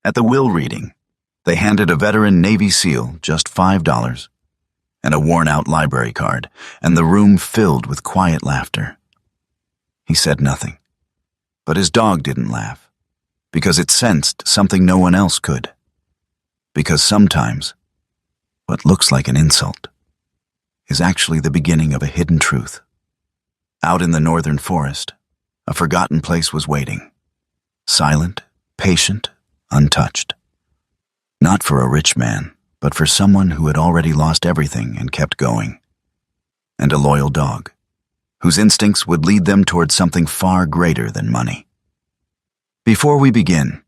At the will reading, they handed a veteran Navy SEAL just $5 and a worn-out library card, and the room filled with quiet laughter. He said nothing, but his dog didn't laugh, because it sensed something no one else could. Because sometimes, what looks like an insult is actually the beginning of a hidden truth. Out in the northern forest, a forgotten place was waiting, silent, patient, untouched. Not for a rich man, but for someone who had already lost everything and kept going. And a loyal dog, whose instincts would lead them towards something far greater than money. Before we begin,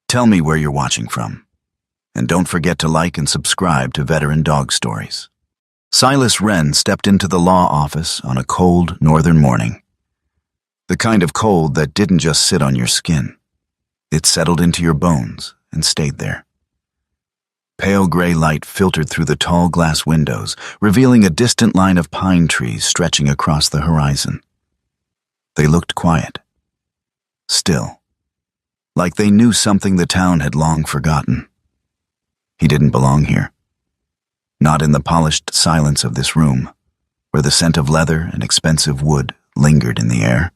tell me where you're watching from, and don't forget to like and subscribe to Veteran Dog Stories. Silas Wren stepped into the law office on a cold northern morning. The kind of cold that didn't just sit on your skin. It settled into your bones and stayed there. Pale gray light filtered through the tall glass windows, revealing a distant line of pine trees stretching across the horizon. They looked quiet, still, like they knew something the town had long forgotten. He didn't belong here. Not in the polished silence of this room, where the scent of leather and expensive wood lingered in the air.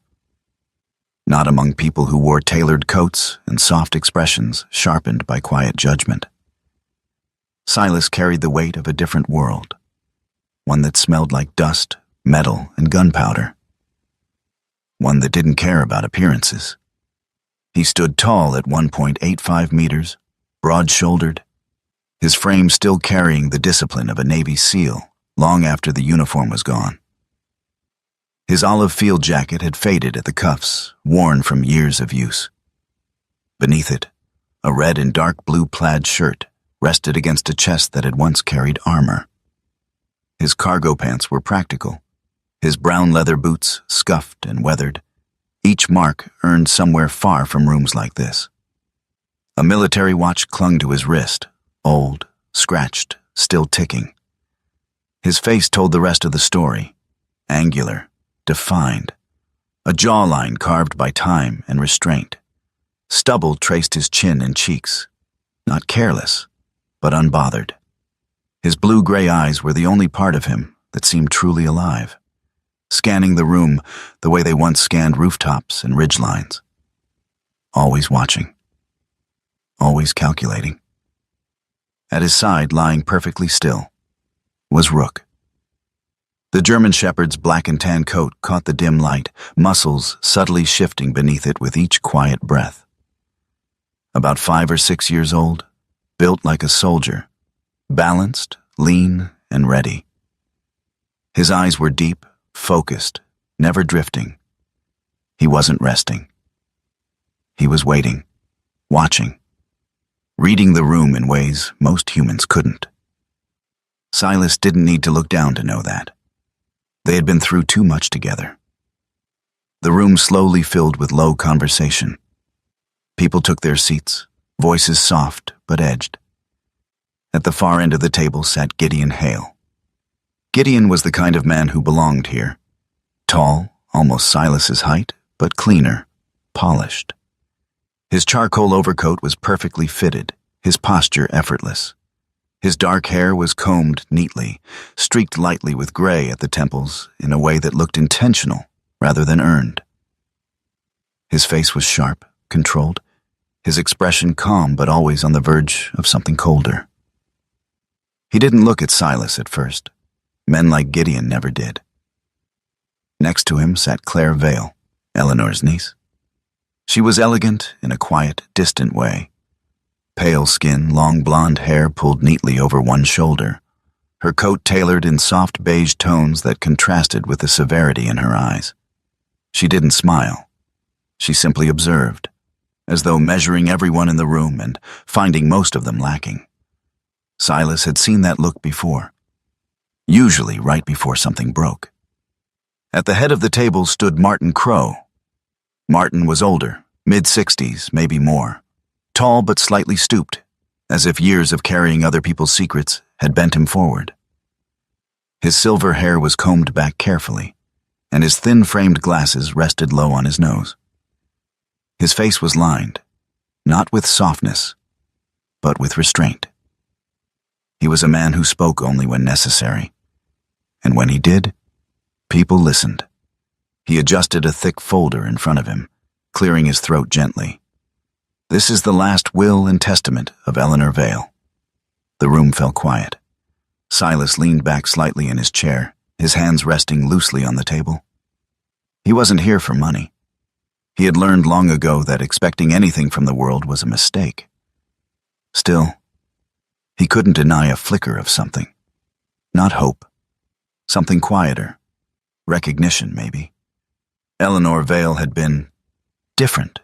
Not among people who wore tailored coats and soft expressions sharpened by quiet judgment. Silas carried the weight of a different world, one that smelled like dust, metal, and gunpowder. One that didn't care about appearances. He stood tall at 1.85 meters, broad-shouldered, his frame still carrying the discipline of a Navy SEAL long after the uniform was gone. His olive field jacket had faded at the cuffs, worn from years of use. Beneath it, a red and dark blue plaid shirt rested against a chest that had once carried armor. His cargo pants were practical, his brown leather boots scuffed and weathered, each mark earned somewhere far from rooms like this. A military watch clung to his wrist, old, scratched, still ticking. His face told the rest of the story, angular, defined, a jawline carved by time and restraint. Stubble traced his chin and cheeks, not careless, but unbothered. His blue-gray eyes were the only part of him that seemed truly alive, scanning the room the way they once scanned rooftops and ridgelines. Always watching, always calculating. At his side, lying perfectly still, was Rook. The German Shepherd's black and tan coat caught the dim light, muscles subtly shifting beneath it with each quiet breath. About 5 or 6 years old, built like a soldier, balanced, lean, and ready. His eyes were deep, focused, never drifting. He wasn't resting. He was waiting, watching, reading the room in ways most humans couldn't. Silas didn't need to look down to know that. They had been through too much together. The room slowly filled with low conversation. People took their seats, voices soft but edged. At the far end of the table sat Gideon Hale. Gideon was the kind of man who belonged here. Tall, almost Silas's height, but cleaner, polished. His charcoal overcoat was perfectly fitted, his posture effortless. His dark hair was combed neatly, streaked lightly with gray at the temples in a way that looked intentional rather than earned. His face was sharp, controlled, his expression calm but always on the verge of something colder. He didn't look at Silas at first. Men like Gideon never did. Next to him sat Claire Vale, Eleanor's niece. She was elegant in a quiet, distant way. Pale skin, long blonde hair pulled neatly over one shoulder, her coat tailored in soft beige tones that contrasted with the severity in her eyes. She didn't smile. She simply observed, as though measuring everyone in the room and finding most of them lacking. Silas had seen that look before, usually right before something broke. At the head of the table stood Martin Crowe. Martin was older, mid-60s, maybe more. Tall but slightly stooped, as if years of carrying other people's secrets had bent him forward. His silver hair was combed back carefully, and his thin-framed glasses rested low on his nose. His face was lined, not with softness, but with restraint. He was a man who spoke only when necessary, and when he did, people listened. He adjusted a thick folder in front of him, clearing his throat gently. "This is the last will and testament of Eleanor Vale." The room fell quiet. Silas leaned back slightly in his chair, his hands resting loosely on the table. He wasn't here for money. He had learned long ago that expecting anything from the world was a mistake. Still, he couldn't deny a flicker of something. Not hope. Something quieter. Recognition, maybe. Eleanor Vale had been different.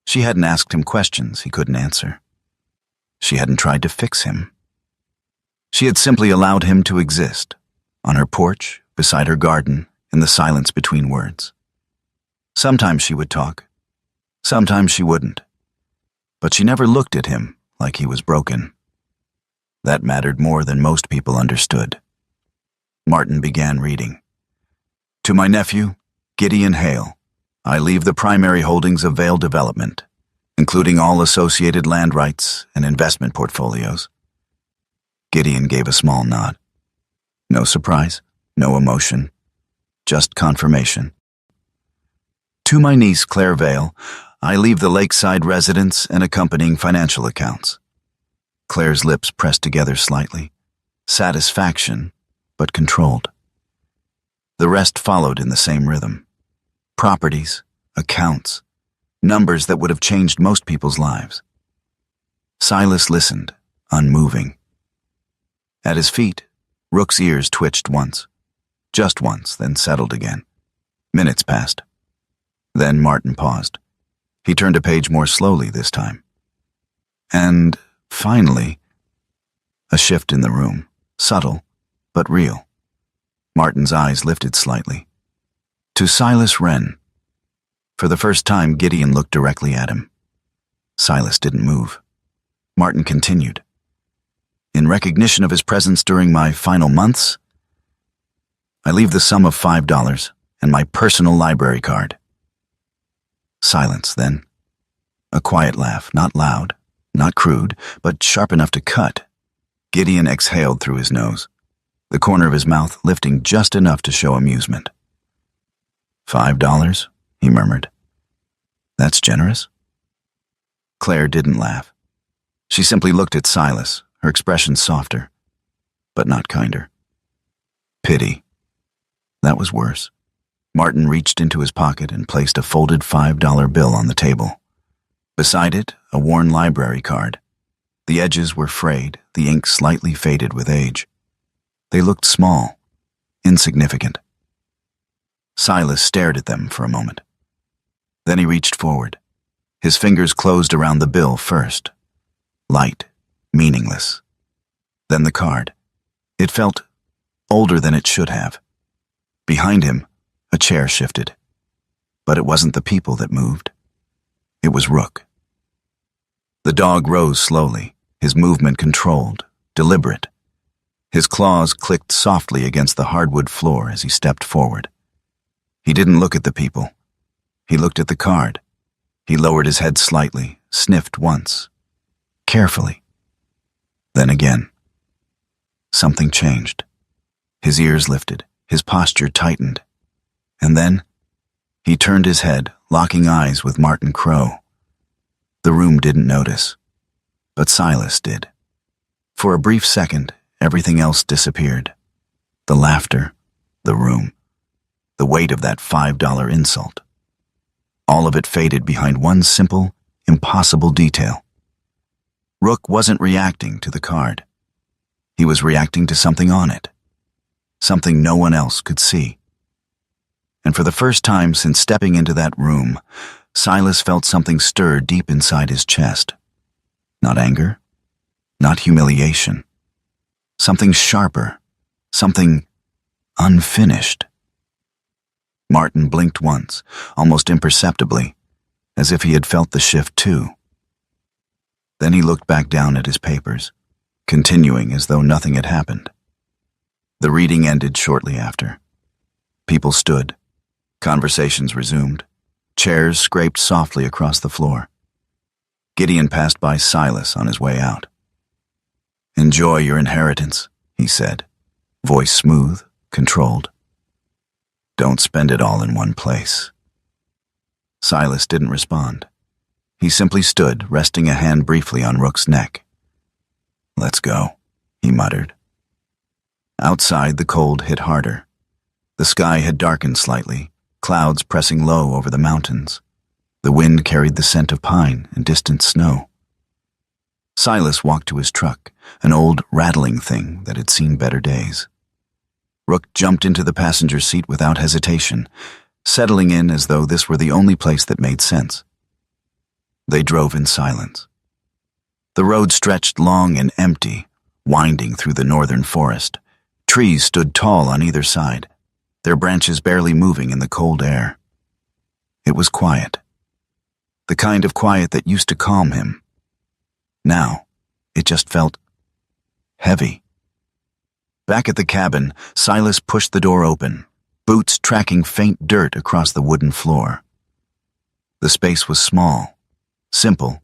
She hadn't asked him questions he couldn't answer. She hadn't tried to fix him. She had simply allowed him to exist, on her porch, beside her garden, in the silence between words. Sometimes she would talk. Sometimes she wouldn't. But she never looked at him like he was broken. That mattered more than most people understood. Martin began reading. "To my nephew, Gideon Hale, I leave the primary holdings of Vale Development, including all associated land rights and investment portfolios." Gideon gave a small nod. No surprise, no emotion, just confirmation. "To my niece, Claire Vale, I leave the lakeside residence and accompanying financial accounts." Claire's lips pressed together slightly. Satisfaction, but controlled. The rest followed in the same rhythm. Properties, accounts, numbers that would have changed most people's lives. Silas listened, unmoving. At his feet, Rook's ears twitched once. Just once, then settled again. Minutes passed. Then Martin paused. He turned a page more slowly this time. And, finally, a shift in the room, subtle, but real. Martin's eyes lifted slightly. "To Silas Wren." For the first time, Gideon looked directly at him. Silas didn't move. Martin continued. "In recognition of his presence during my final months, I leave the sum of $5 and my personal library card." Silence, then. A quiet laugh, not loud, not crude, but sharp enough to cut. Gideon exhaled through his nose, the corner of his mouth lifting just enough to show amusement. $5, he murmured. "That's generous." Claire didn't laugh. She simply looked at Silas, her expression softer, but not kinder. Pity. That was worse. Martin reached into his pocket and placed a folded $5 bill on the table. Beside it, a worn library card. The edges were frayed, the ink slightly faded with age. They looked small, insignificant. Silas stared at them for a moment. Then he reached forward. His fingers closed around the bill first. Light, meaningless. Then the card. It felt older than it should have. Behind him, a chair shifted. But it wasn't the people that moved. It was Rook. The dog rose slowly, his movement controlled, deliberate. His claws clicked softly against the hardwood floor as he stepped forward. He didn't look at the people. He looked at the card. He lowered his head slightly, sniffed once. Carefully. Then again. Something changed. His ears lifted, his posture tightened. And then, he turned his head, locking eyes with Martin Crowe. The room didn't notice, but Silas did. For a brief second, everything else disappeared. The laughter, the room, the weight of that $5 insult. All of it faded behind one simple, impossible detail. Rook wasn't reacting to the card. He was reacting to something on it. Something no one else could see. And for the first time since stepping into that room, Silas felt something stir deep inside his chest. Not anger, not humiliation. Something sharper, something unfinished. Martin blinked once, almost imperceptibly, as if he had felt the shift too. Then he looked back down at his papers, continuing as though nothing had happened. The reading ended shortly after. People stood. Conversations resumed. Chairs scraped softly across the floor. Gideon passed by Silas on his way out. "Enjoy your inheritance," he said, voice smooth, controlled. "Don't spend it all in one place." Silas didn't respond. He simply stood, resting a hand briefly on Rook's neck. "Let's go," he muttered. Outside, the cold hit harder. The sky had darkened slightly, clouds pressing low over the mountains. The wind carried the scent of pine and distant snow. Silas walked to his truck, an old rattling thing that had seen better days. Rook jumped into the passenger seat without hesitation, settling in as though this were the only place that made sense. They drove in silence. The road stretched long and empty, winding through the northern forest. Trees stood tall on either side, their branches barely moving in the cold air. It was quiet. The kind of quiet that used to calm him. Now, it just felt heavy. Back at the cabin, Silas pushed the door open, boots tracking faint dirt across the wooden floor. The space was small, simple,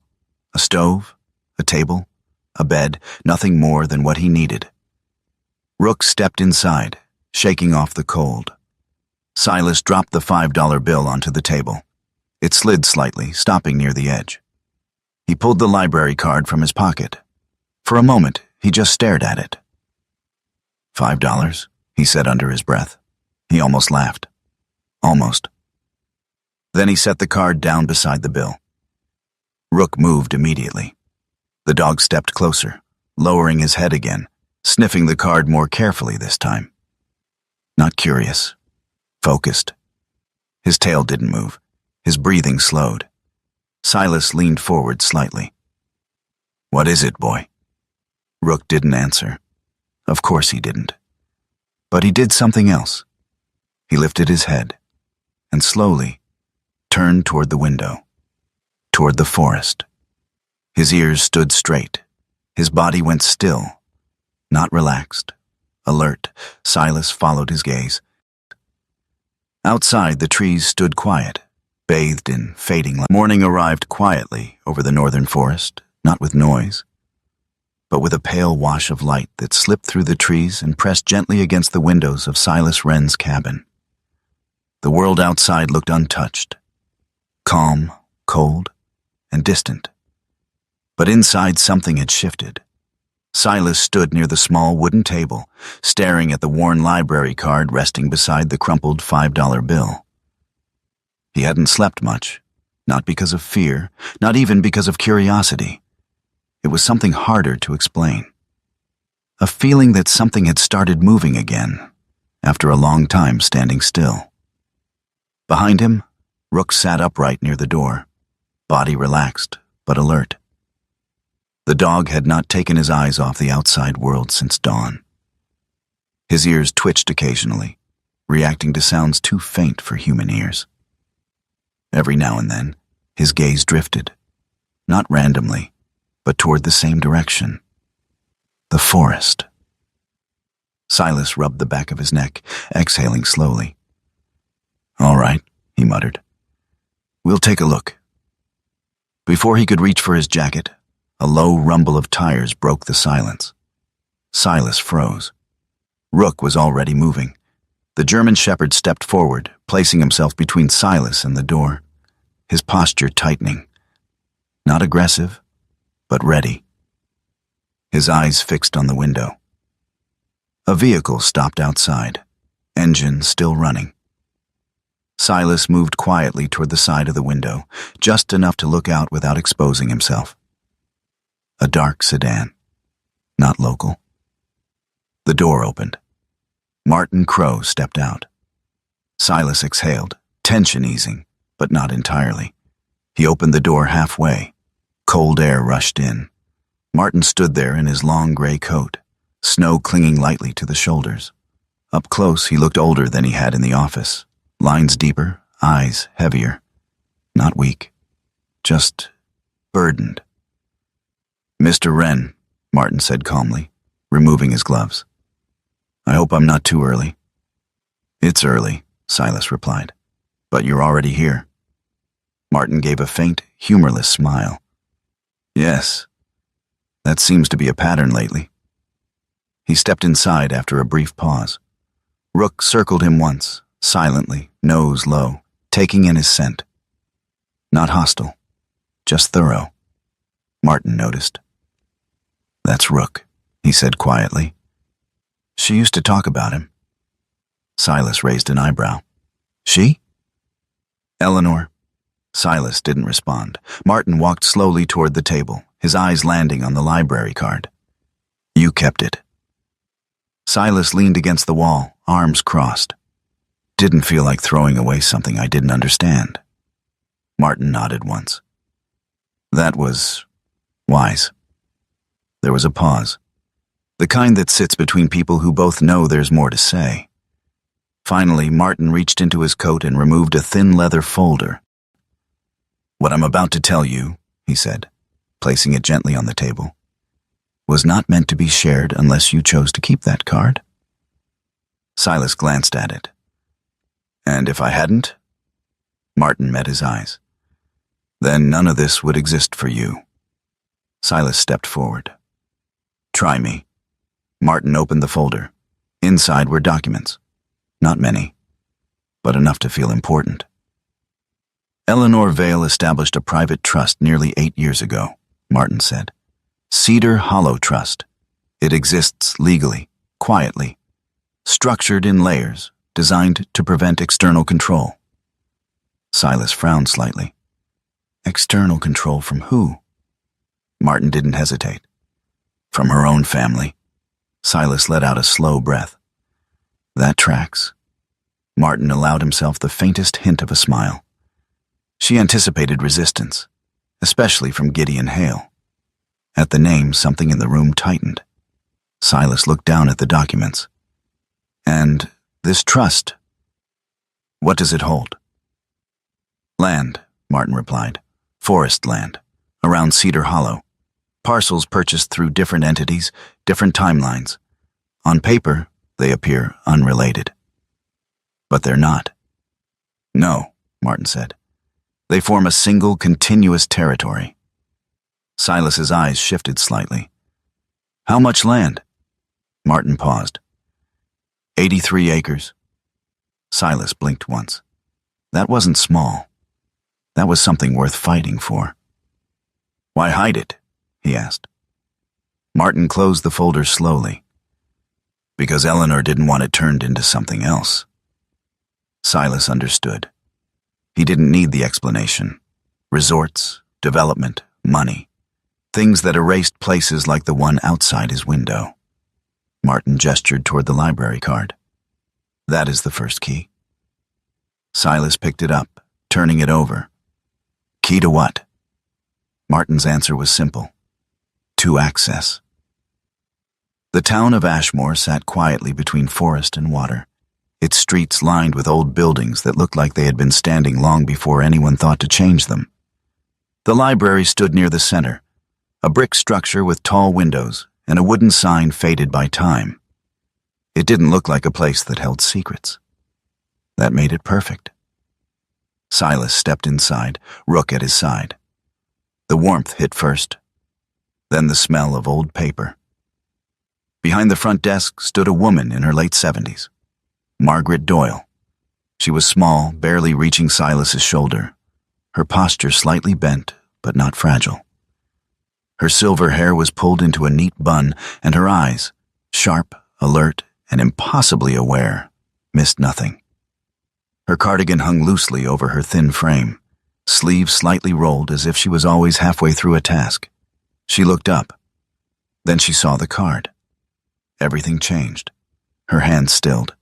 a stove, a table, a bed, nothing more than what he needed. Rook stepped inside, shaking off the cold. Silas dropped the $5 bill onto the table. It slid slightly, stopping near the edge. He pulled the library card from his pocket. For a moment, he just stared at it. $5, he said under his breath. He almost laughed. Almost. Then he set the card down beside the bill. Rook moved immediately. The dog stepped closer, lowering his head again, sniffing the card more carefully this time. Not curious. Focused. His tail didn't move. His breathing slowed. Silas leaned forward slightly. "What is it, boy?" Rook didn't answer. Of course he didn't. But he did something else. He lifted his head and slowly turned toward the window, toward the forest. His ears stood straight. His body went still, not relaxed, alert. Silas followed his gaze. Outside, the trees stood quiet, bathed in fading light. Morning arrived quietly over the northern forest, not with noise, but with a pale wash of light that slipped through the trees and pressed gently against the windows of Silas Wren's cabin. The world outside looked untouched, calm, cold, and distant. But inside something had shifted. Silas stood near the small wooden table, staring at the worn library card resting beside the crumpled $5 bill. He hadn't slept much, not because of fear, not even because of curiosity. It was something harder to explain. A feeling that something had started moving again, after a long time standing still. Behind him, Rook sat upright near the door, body relaxed but alert. The dog had not taken his eyes off the outside world since dawn. His ears twitched occasionally, reacting to sounds too faint for human ears. Every now and then, his gaze drifted, not randomly, but toward the same direction. The forest. Silas rubbed the back of his neck, exhaling slowly. "All right," he muttered. "We'll take a look." Before he could reach for his jacket, a low rumble of tires broke the silence. Silas froze. Rook was already moving. The German shepherd stepped forward, placing himself between Silas and the door, his posture tightening. Not aggressive, but ready. His eyes fixed on the window. A vehicle stopped outside, engine still running. Silas moved quietly toward the side of the window, just enough to look out without exposing himself. A dark sedan. Not local. The door opened. Martin Crow stepped out. Silas exhaled, tension easing, but not entirely. He opened the door halfway. Cold air rushed in. Martin stood there in his long gray coat, snow clinging lightly to the shoulders. Up close, he looked older than he had in the office. Lines deeper, eyes heavier. Not weak, just burdened. "Mr. Wren," Martin said calmly, removing his gloves. "I hope I'm not too early." "It's early," Silas replied, "but you're already here." Martin gave a faint, humorless smile. Yes, that seems to be a pattern lately. He stepped inside after a brief pause. Rook circled him once, silently, nose low, taking in his scent. Not hostile, just thorough. Martin noticed. That's Rook, he said quietly. She used to talk about him. Silas raised an eyebrow. She? Eleanor. Silas didn't respond. Martin walked slowly toward the table, his eyes landing on the library card. You kept it. Silas leaned against the wall, arms crossed. Didn't feel like throwing away something I didn't understand. Martin nodded once. That was wise. There was a pause, the kind that sits between people who both know there's more to say. Finally, Martin reached into his coat and removed a thin leather folder. What I'm about to tell you, he said, placing it gently on the table, was not meant to be shared unless you chose to keep that card. Silas glanced at it. And if I hadn't? Martin met his eyes. Then none of this would exist for you. Silas stepped forward. Try me. Martin opened the folder. Inside were documents. Not many, but enough to feel important. Eleanor Vale established a private trust nearly 8 years ago, Martin said. Cedar Hollow Trust. It exists legally, quietly, structured in layers, designed to prevent external control. Silas frowned slightly. External control from who? Martin didn't hesitate. From her own family. Silas let out a slow breath. That tracks. Martin allowed himself the faintest hint of a smile. She anticipated resistance, especially from Gideon Hale. At the name, something in the room tightened. Silas looked down at the documents. And this trust, what does it hold? Land, Martin replied. Forest land, around Cedar Hollow. Parcels purchased through different entities, different timelines. On paper, they appear unrelated. But they're not. No, Martin said. They form a single, continuous territory. Silas's eyes shifted slightly. How much land? Martin paused. 83 acres. Silas blinked once. That wasn't small. That was something worth fighting for. Why hide it? He asked. Martin closed the folder slowly. Because Eleanor didn't want it turned into something else. Silas understood. He didn't need the explanation. Resorts, development, money. Things that erased places like the one outside his window. Martin gestured toward the library card. That is the first key. Silas picked it up, turning it over. Key to what? Martin's answer was simple. To access. The town of Ashmore sat quietly between forest and water, its streets lined with old buildings that looked like they had been standing long before anyone thought to change them. The library stood near the center, a brick structure with tall windows and a wooden sign faded by time. It didn't look like a place that held secrets. That made it perfect. Silas stepped inside, Rook at his side. The warmth hit first, then the smell of old paper. Behind the front desk stood a woman in her late 70s, Margaret Doyle. She was small, barely reaching Silas's shoulder, her posture slightly bent, but not fragile. Her silver hair was pulled into a neat bun, and her eyes, sharp, alert, and impossibly aware, missed nothing. Her cardigan hung loosely over her thin frame, sleeves slightly rolled as if she was always halfway through a task. She looked up. Then she saw the card. Everything changed. Her hand stilled.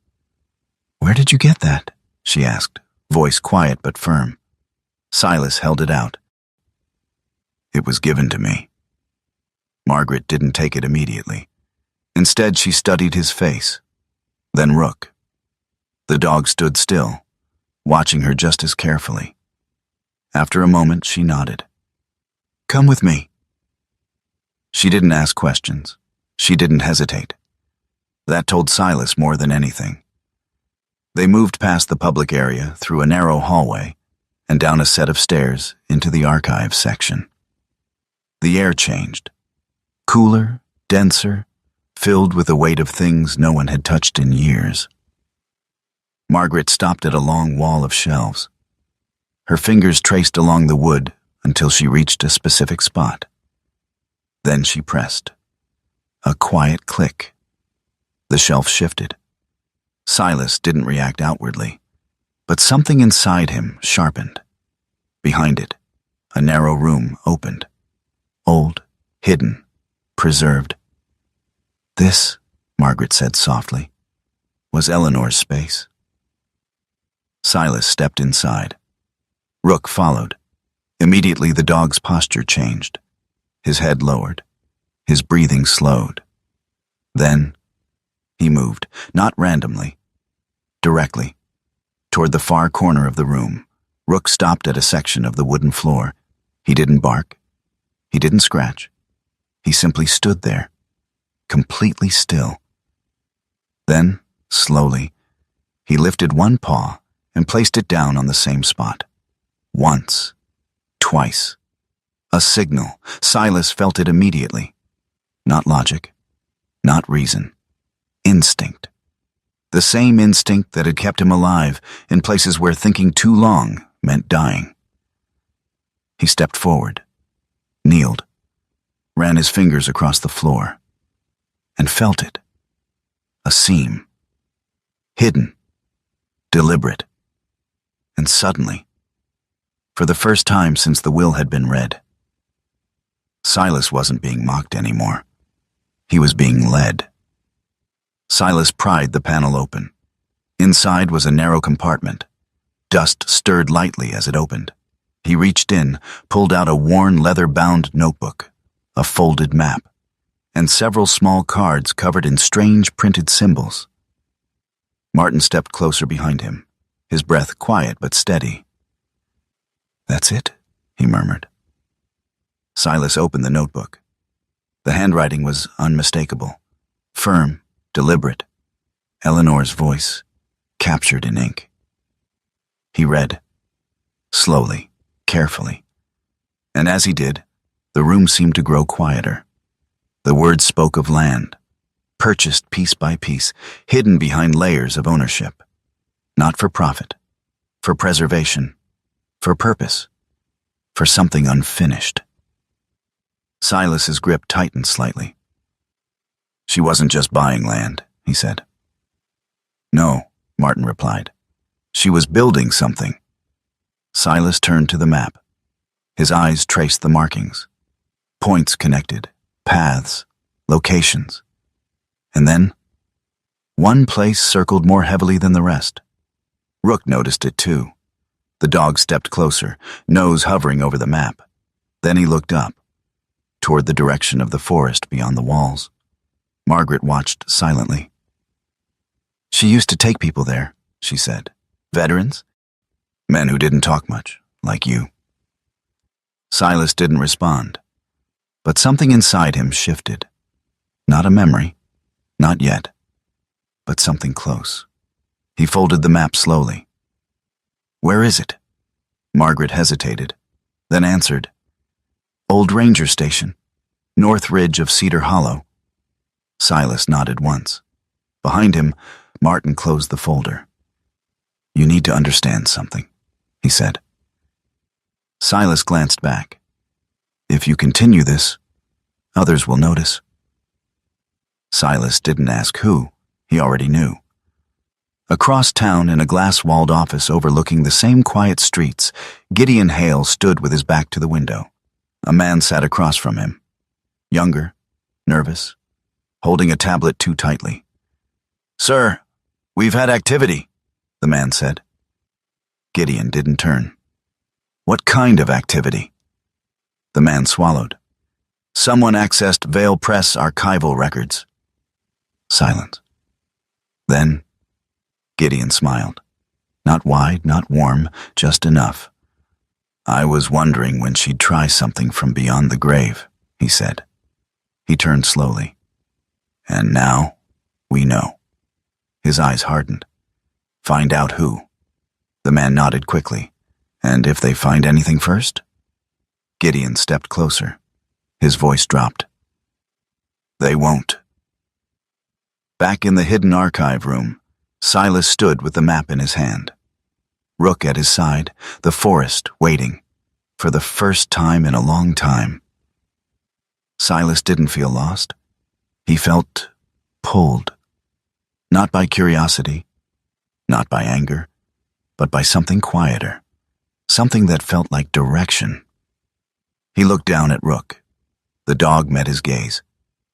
Where did you get that? She asked, voice quiet but firm. Silas held it out. It was given to me. Margaret didn't take it immediately. Instead, she studied his face, then Rook. The dog stood still, watching her just as carefully. After a moment, she nodded. Come with me. She didn't ask questions. She didn't hesitate. That told Silas more than anything. They moved past the public area, through a narrow hallway, and down a set of stairs into the archives section. The air changed. Cooler, denser, filled with the weight of things no one had touched in years. Margaret stopped at a long wall of shelves. Her fingers traced along the wood until she reached a specific spot. Then she pressed. A quiet click. The shelf shifted. Silas didn't react outwardly, but something inside him sharpened. Behind it, a narrow room opened. Old, hidden, preserved. This, Margaret said softly, was Eleanor's space. Silas stepped inside. Rook followed. Immediately the dog's posture changed. His head lowered. His breathing slowed. Then he moved, not randomly, directly, toward the far corner of the room. Rook stopped at a section of the wooden floor. He didn't bark. He didn't scratch. He simply stood there, completely still. Then, slowly, he lifted one paw and placed it down on the same spot. Once, twice. A signal. Silas felt it immediately. Not logic, not reason. Instinct. The same instinct that had kept him alive in places where thinking too long meant dying. He stepped forward, kneeled, ran his fingers across the floor, and felt it. A seam. Hidden. Deliberate. And suddenly, for the first time since the will had been read, Silas wasn't being mocked anymore. He was being led. Silas pried the panel open. Inside was a narrow compartment. Dust stirred lightly as it opened. He reached in, pulled out a worn leather-bound notebook, a folded map, and several small cards covered in strange printed symbols. Martin stepped closer behind him, his breath quiet but steady. "That's it," he murmured. Silas opened the notebook. The handwriting was unmistakable, firm, deliberate. Eleanor's voice, captured in ink. He read, slowly, carefully. And as he did, the room seemed to grow quieter. The words spoke of land, purchased piece by piece, hidden behind layers of ownership. Not for profit, for preservation, for purpose, for something unfinished. Silas's grip tightened slightly. "She wasn't just buying land," he said. "No," Martin replied. "She was building something." Silas turned to the map. His eyes traced the markings. Points connected, paths, locations. And then, one place circled more heavily than the rest. Rook noticed it too. The dog stepped closer, nose hovering over the map. Then he looked up, toward the direction of the forest beyond the walls. Margaret watched silently. "She used to take people there," she said. "Veterans? Men who didn't talk much, like you." Silas didn't respond, but something inside him shifted. Not a memory, not yet, but something close. He folded the map slowly. "Where is it?" Margaret hesitated, then answered. "Old Ranger Station, north ridge of Cedar Hollow." Silas nodded once. Behind him, Martin closed the folder. "You need to understand something," he said. Silas glanced back. "If you continue this, others will notice." Silas didn't ask who. He already knew. Across town in a glass-walled office overlooking the same quiet streets, Gideon Hale stood with his back to the window. A man sat across from him. Younger, nervous, holding a tablet too tightly. "Sir, we've had activity," the man said. Gideon didn't turn. "What kind of activity?" The man swallowed. "Someone accessed Vale Press archival records." Silence. Then, Gideon smiled. Not wide, not warm, just enough. "I was wondering when she'd try something from beyond the grave," he said. He turned slowly. "And now, we know." His eyes hardened. "Find out who." The man nodded quickly. "And if they find anything first?" Gideon stepped closer. His voice dropped. They won't. Back in the hidden archive room, Silas stood with the map in his hand. Rook at his side, the forest waiting, for the first time in a long time. Silas didn't feel lost. He felt pulled. Not by curiosity, not by anger, but by something quieter, something that felt like direction. He looked down at Rook. The dog met his gaze,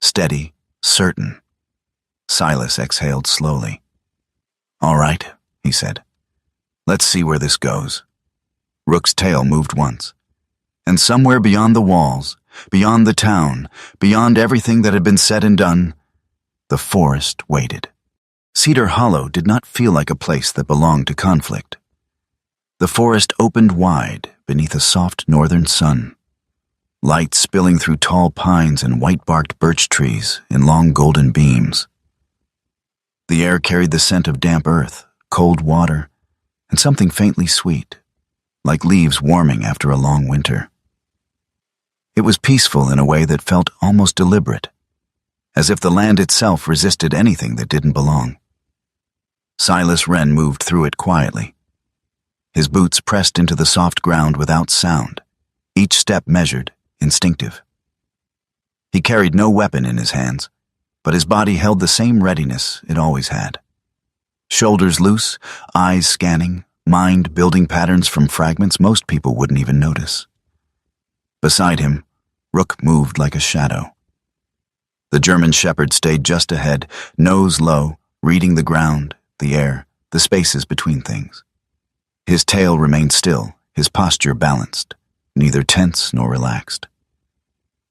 steady, certain. Silas exhaled slowly. All right, he said. Let's see where this goes. Rook's tail moved once, and somewhere beyond the walls, beyond the town, beyond everything that had been said and done, the forest waited. Cedar Hollow did not feel like a place that belonged to conflict. The forest opened wide beneath a soft northern sun, light spilling through tall pines and white-barked birch trees in long golden beams. The air carried the scent of damp earth, cold water, and something faintly sweet, like leaves warming after a long winter. It was peaceful in a way that felt almost deliberate, as if the land itself resisted anything that didn't belong. Silas Wren moved through it quietly. His boots pressed into the soft ground without sound, each step measured, instinctive. He carried no weapon in his hands, but his body held the same readiness it always had. Shoulders loose, eyes scanning, mind building patterns from fragments most people wouldn't even notice. Beside him, Rook moved like a shadow. The German shepherd stayed just ahead, nose low, reading the ground, the air, the spaces between things. His tail remained still, his posture balanced, neither tense nor relaxed.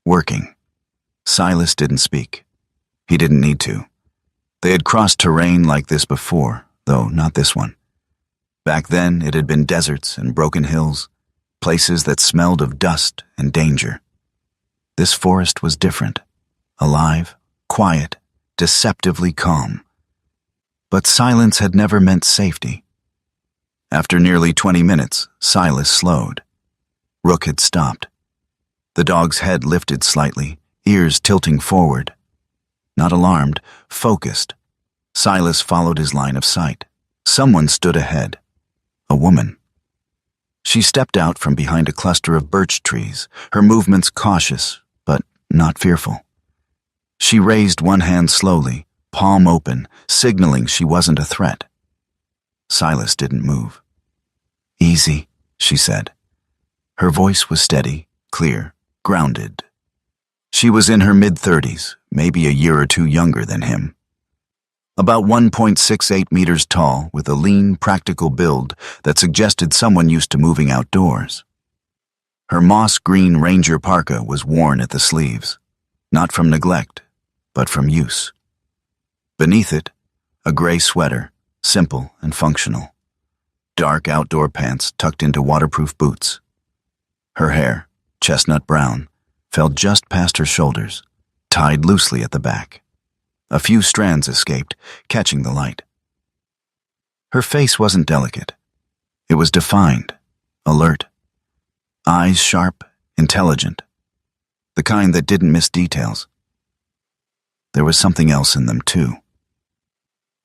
Working. Silas didn't speak. He didn't need to. They had crossed terrain like this before, though not this one. Back then, it had been deserts and broken hills, places that smelled of dust and danger. This forest was different, alive, quiet, deceptively calm. But silence had never meant safety. After nearly 20 minutes, Silas slowed. Rook had stopped. The dog's head lifted slightly, ears tilting forward. Not alarmed, focused, Silas followed his line of sight. Someone stood ahead. A woman. She stepped out from behind a cluster of birch trees, her movements cautious, but not fearful. She raised one hand slowly, palm open, signaling she wasn't a threat. Silas didn't move. Easy, she said. Her voice was steady, clear, grounded. She was in her mid-30s, maybe a year or two younger than him. About 1.68 meters tall, with a lean, practical build that suggested someone used to moving outdoors. Her moss-green Ranger parka was worn at the sleeves, not from neglect, but from use. Beneath it, a gray sweater, simple and functional. Dark outdoor pants tucked into waterproof boots. Her hair, chestnut brown, fell just past her shoulders, tied loosely at the back. A few strands escaped, catching the light. Her face wasn't delicate. It was defined, alert. Eyes sharp, intelligent. The kind that didn't miss details. There was something else in them, too.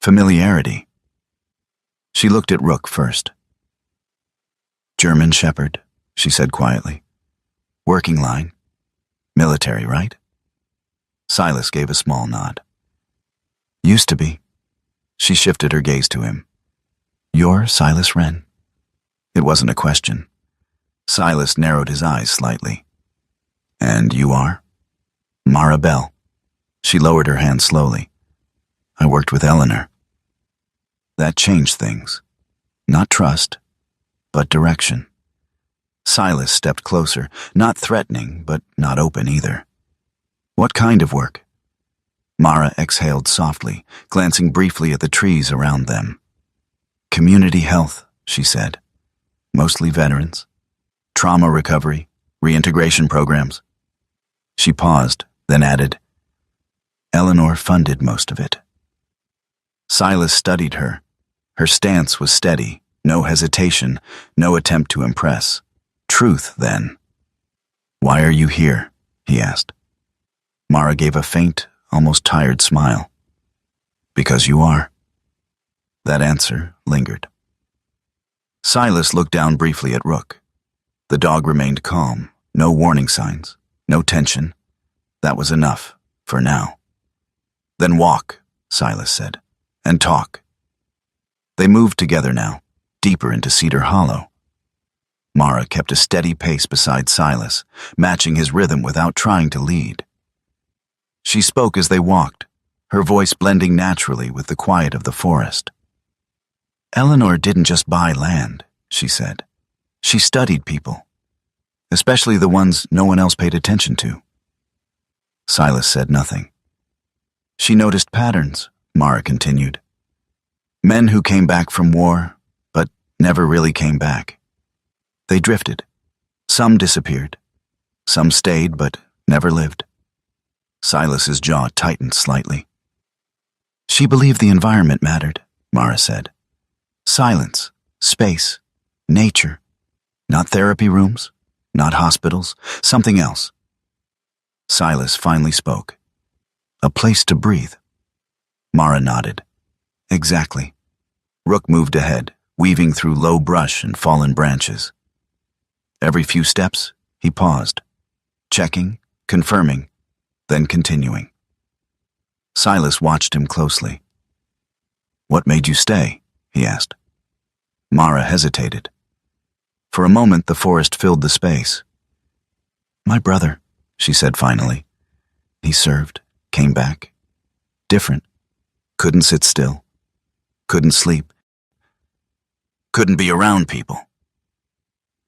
Familiarity. She looked at Rook first. German shepherd, she said quietly. Working line. Military, right? Silas gave a small nod. Used to be. She shifted her gaze to him. You're Silas Wren? It wasn't a question. Silas narrowed his eyes slightly. And you are? Mara Bell. She lowered her hand slowly. I worked with Eleanor. That changed things. Not trust, but direction. Silas stepped closer, not threatening, but not open either. What kind of work? Mara exhaled softly, glancing briefly at the trees around them. Community health, she said. Mostly veterans. Trauma recovery, reintegration programs. She paused, then added, Eleanor funded most of it. Silas studied her. Her stance was steady, no hesitation, no attempt to impress. Truth, then. Why are you here? he asked. Mara gave a faint, almost tired smile. Because you are. That answer lingered. Silas looked down briefly at Rook. The dog remained calm, no warning signs, no tension. That was enough, for now. Then walk, Silas said, and talk. They moved together now, deeper into Cedar Hollow. Mara kept a steady pace beside Silas, matching his rhythm without trying to lead. She spoke as they walked, her voice blending naturally with the quiet of the forest. Eleanor didn't just buy land, she said. She studied people, especially the ones no one else paid attention to. Silas said nothing. She noticed patterns, Mara continued. Men who came back from war, but never really came back. They drifted. Some disappeared. Some stayed, but never lived. Silas's jaw tightened slightly. She believed the environment mattered, Mara said. Silence, space, nature. Not therapy rooms, not hospitals, something else. Silas finally spoke. A place to breathe. Mara nodded. Exactly. Rook moved ahead, weaving through low brush and fallen branches. Every few steps, he paused, checking, confirming, then continuing. Silas watched him closely. What made you stay? He asked. Mara hesitated. For a moment, the forest filled the space. My brother, she said finally. He served, came back. Different. Couldn't sit still. Couldn't sleep. Couldn't be around people.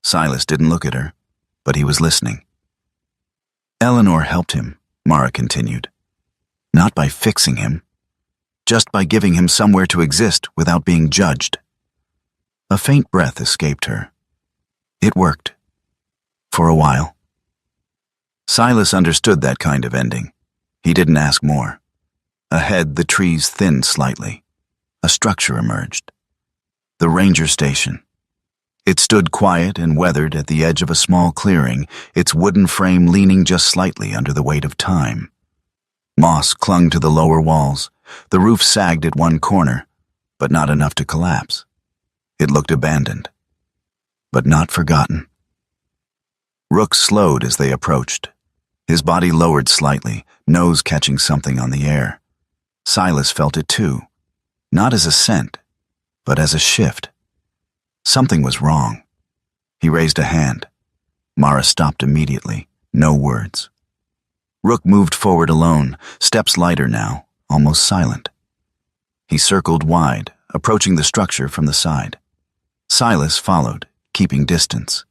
Silas didn't look at her, but he was listening. Eleanor helped him, Mara continued. Not by fixing him, just by giving him somewhere to exist without being judged. A faint breath escaped her. It worked. For a while. Silas understood that kind of ending. He didn't ask more. Ahead, the trees thinned slightly. A structure emerged. The ranger station. It stood quiet and weathered at the edge of a small clearing, its wooden frame leaning just slightly under the weight of time. Moss clung to the lower walls. The roof sagged at one corner, but not enough to collapse. It looked abandoned, but not forgotten. Rook slowed as they approached. His body lowered slightly, nose catching something on the air. Silas felt it too, not as a scent, but as a shift. Something was wrong. He raised a hand. Mara stopped immediately, no words. Rook moved forward alone, steps lighter now, almost silent. He circled wide, approaching the structure from the side. Silas followed, keeping distance.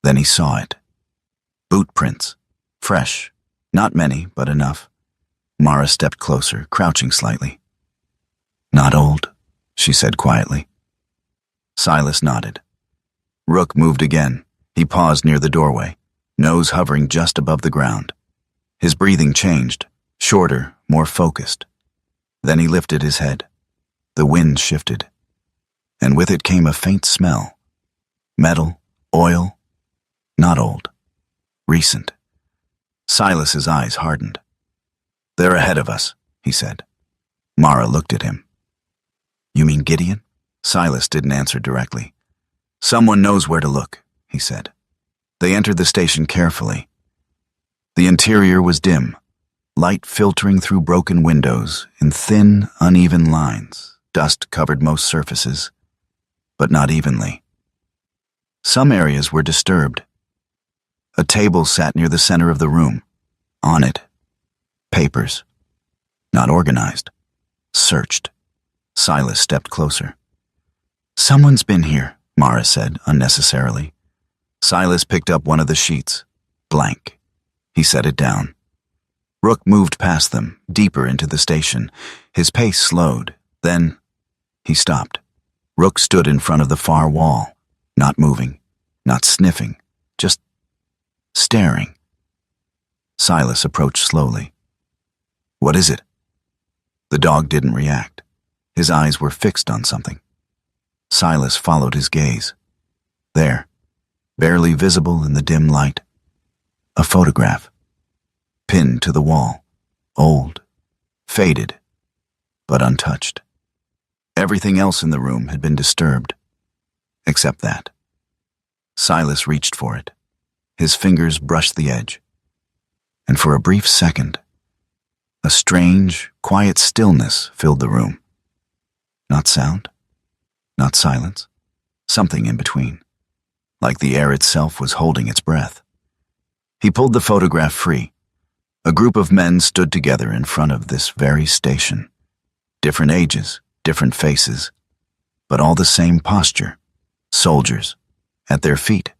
Then he saw it. Boot prints. Fresh. Not many, but enough. Mara stepped closer, crouching slightly. Not old, she said quietly. Silas nodded. Rook moved again. He paused near the doorway, nose hovering just above the ground. His breathing changed, shorter, more focused. Then he lifted his head. The wind shifted, and with it came a faint smell. Metal, oil, not old, recent. Silas's eyes hardened. They're ahead of us, he said. Mara looked at him. You mean Gideon? Silas didn't answer directly. Someone knows where to look, he said. They entered the station carefully. The interior was dim, light filtering through broken windows in thin, uneven lines. Dust covered most surfaces, but not evenly. Some areas were disturbed. A table sat near the center of the room. On it, papers. Not organized. Searched. Silas stepped closer. Someone's been here, Mara said, unnecessarily. Silas picked up one of the sheets. Blank. He set it down. Rook moved past them, deeper into the station. His pace slowed. Then he stopped. Rook stood in front of the far wall, not moving, not sniffing, just staring. Silas approached slowly. What is it? The dog didn't react. His eyes were fixed on something. Silas followed his gaze. There, barely visible in the dim light, a photograph. pinned to the wall, old, faded, but untouched. Everything else in the room had been disturbed, except that. Silas reached for it. His fingers brushed the edge, and for a brief second, a strange, quiet stillness filled the room. Not sound, not silence, something in between, like the air itself was holding its breath. He pulled the photograph free. A group of men stood together in front of this very station. Different ages, different faces, but all the same posture. Soldiers. At their feet.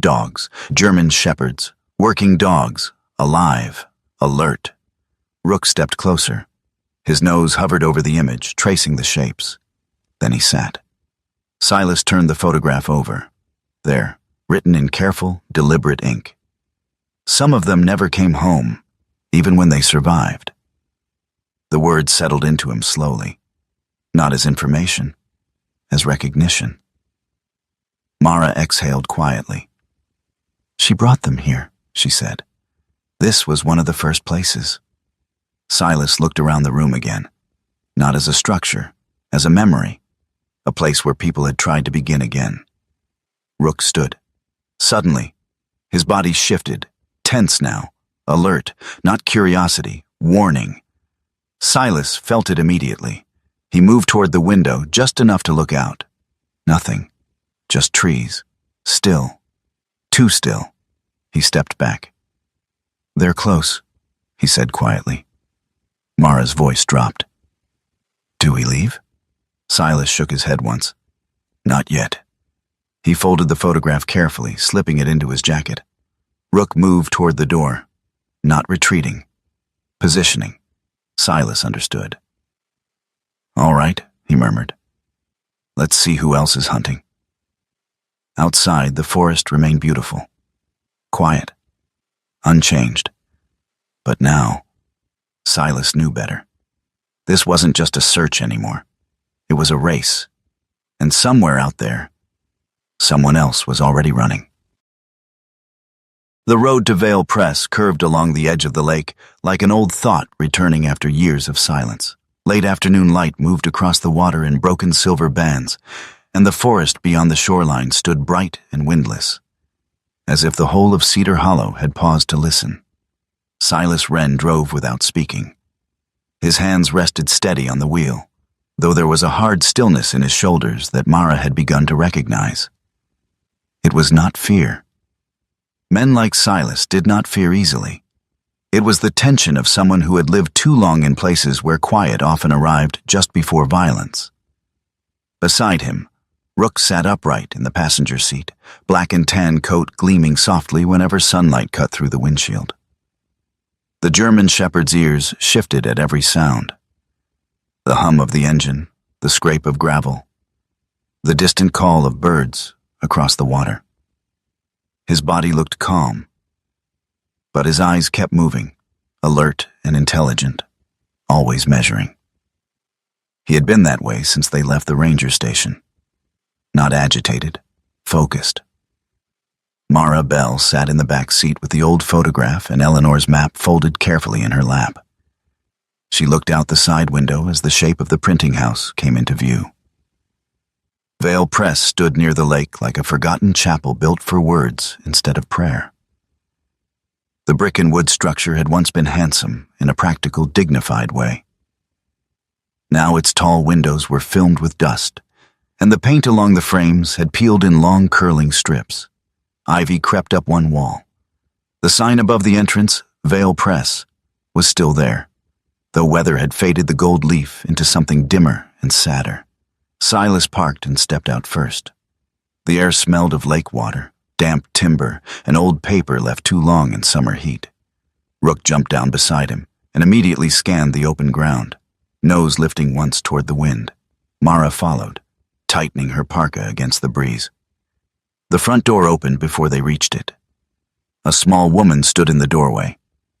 Dogs, German shepherds, working dogs, alive, alert. Rook stepped closer. His nose hovered over the image, tracing the shapes. Then he sat. Silas turned the photograph over. There, written in careful, deliberate ink. Some of them never came home, even when they survived. The words settled into him slowly, not as information, as recognition. Mara exhaled quietly. She brought them here, she said. This was one of the first places. Silas looked around the room again, not as a structure, as a memory, a place where people had tried to begin again. Rook stood. Suddenly, his body shifted, tense now, alert, not curiosity, warning. Silas felt it immediately. He moved toward the window just enough to look out. Nothing. Just trees. Still. Too still. He stepped back. They're close, he said quietly. Mara's voice dropped. Do we leave? Silas shook his head once. Not yet. He folded the photograph carefully, slipping it into his jacket. Rook moved toward the door, not retreating. Positioning. Silas understood. All right, he murmured. Let's see who else is hunting. Outside, the forest remained beautiful. Quiet. Unchanged. But now, Silas knew better. This wasn't just a search anymore. It was a race. And somewhere out there, someone else was already running. The road to Vale Press curved along the edge of the lake like an old thought returning after years of silence. Late afternoon light moved across the water in broken silver bands, and the forest beyond the shoreline stood bright and windless, as if the whole of Cedar Hollow had paused to listen. Silas Wren drove without speaking. His hands rested steady on the wheel, though there was a hard stillness in his shoulders that Mara had begun to recognize. It was not fear. Men like Silas did not fear easily. It was the tension of someone who had lived too long in places where quiet often arrived just before violence. Beside him, Rook sat upright in the passenger seat, black and tan coat gleaming softly whenever sunlight cut through the windshield. The German shepherd's ears shifted at every sound. The hum of the engine, the scrape of gravel, the distant call of birds across the water. His body looked calm, but his eyes kept moving, alert and intelligent, always measuring. He had been that way since they left the ranger station. Not agitated, focused. Mara Bell sat in the back seat with the old photograph and Eleanor's map folded carefully in her lap. She looked out the side window as the shape of the printing house came into view. Vale Press stood near the lake like a forgotten chapel built for words instead of prayer. The brick and wood structure had once been handsome in a practical, dignified way. Now its tall windows were filmed with dust, and the paint along the frames had peeled in long curling strips. Ivy crept up one wall. The sign above the entrance, Vale Press, was still there, though weather had faded the gold leaf into something dimmer and sadder. Silas parked and stepped out first. The air smelled of lake water, damp timber, and old paper left too long in summer heat. Rook jumped down beside him and immediately scanned the open ground, nose lifting once toward the wind. Mara followed, tightening her parka against the breeze. The front door opened before they reached it. A small woman stood in the doorway,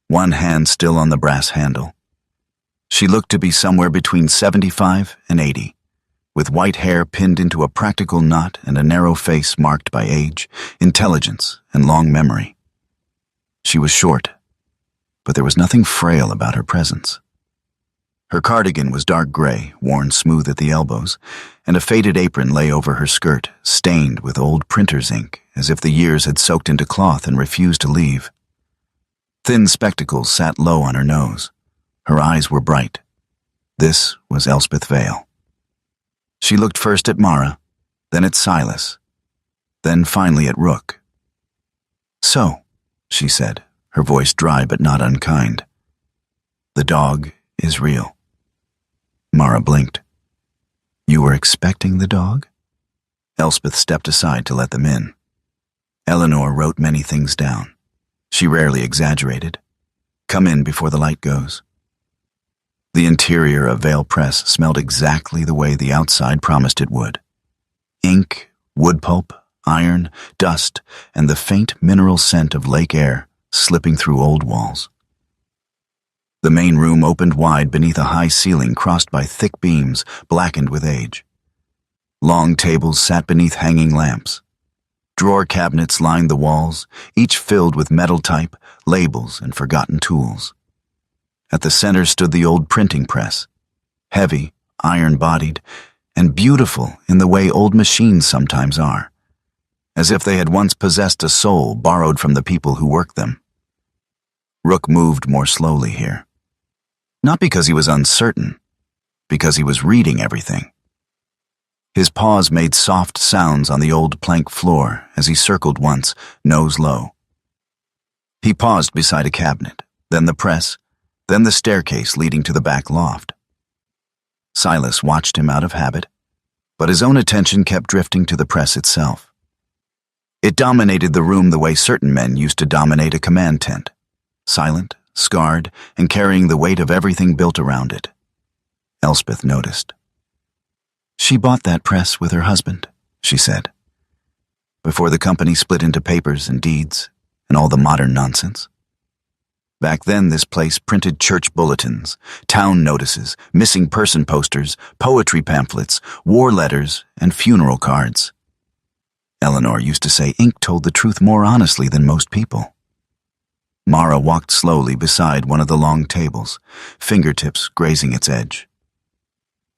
one hand still on the brass handle. She looked to be somewhere between 75 and 80. With white hair pinned into a practical knot and a narrow face marked by age, intelligence, and long memory. She was short, but there was nothing frail about her presence. Her cardigan was dark gray, worn smooth at the elbows, and a faded apron lay over her skirt, stained with old printer's ink, as if the years had soaked into cloth and refused to leave. Thin spectacles sat low on her nose. Her eyes were bright. This was Elspeth Vale. She looked first at Mara, then at Silas, then finally at Rook. "So," she said, her voice dry but not unkind. "The dog is real." Mara blinked. "You were expecting the dog?" Elspeth stepped aside to let them in. Eleanor wrote many things down. She rarely exaggerated. "Come in before the light goes." The interior of Vale Press smelled exactly the way the outside promised it would. Ink, wood pulp, iron, dust, and the faint mineral scent of lake air slipping through old walls. The main room opened wide beneath a high ceiling crossed by thick beams blackened with age. Long tables sat beneath hanging lamps. Drawer cabinets lined the walls, each filled with metal type, labels, and forgotten tools. At the center stood the old printing press, heavy, iron-bodied, and beautiful in the way old machines sometimes are, as if they had once possessed a soul borrowed from the people who worked them. Rook moved more slowly here. Not because he was uncertain, because he was reading everything. His paws made soft sounds on the old plank floor as he circled once, nose low. He paused beside a cabinet, then the press, then the staircase leading to the back loft. Silas watched him out of habit, but his own attention kept drifting to the press itself. It dominated the room the way certain men used to dominate a command tent, silent, scarred, and carrying the weight of everything built around it. Elspeth noticed. "She bought that press with her husband," she said, "before the company split into papers and deeds and all the modern nonsense. Back then this place printed church bulletins, town notices, missing person posters, poetry pamphlets, war letters, and funeral cards. Eleanor used to say ink told the truth more honestly than most people." Mara walked slowly beside one of the long tables, fingertips grazing its edge.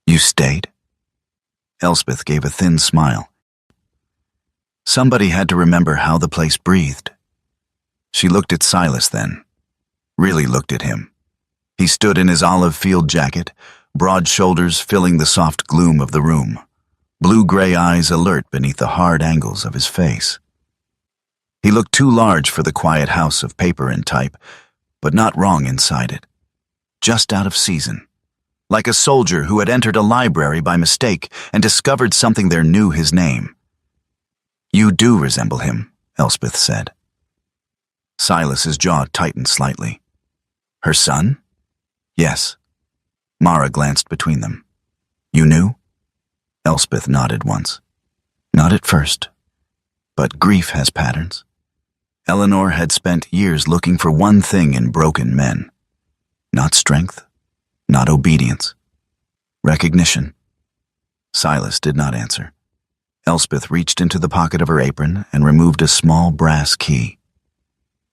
"You stayed?" Elspeth gave a thin smile. Somebody had to remember how the place breathed. She looked at Silas then, really looked at him. He stood in his olive field jacket, broad shoulders filling the soft gloom of the room, blue-gray eyes alert beneath the hard angles of his face. He looked too large for the quiet house of paper and type, but not wrong inside it. Just out of season. Like a soldier who had entered a library by mistake and discovered something there knew his name. "You do resemble him," Elspeth said. Silas's jaw tightened slightly. "Her son?" "Yes." Mara glanced between them. "You knew?" Elspeth nodded once. "Not at first. But grief has patterns." Eleanor had spent years looking for one thing in broken men. Not strength, not obedience. Recognition. Silas did not answer. Elspeth reached into the pocket of her apron and removed a small brass key.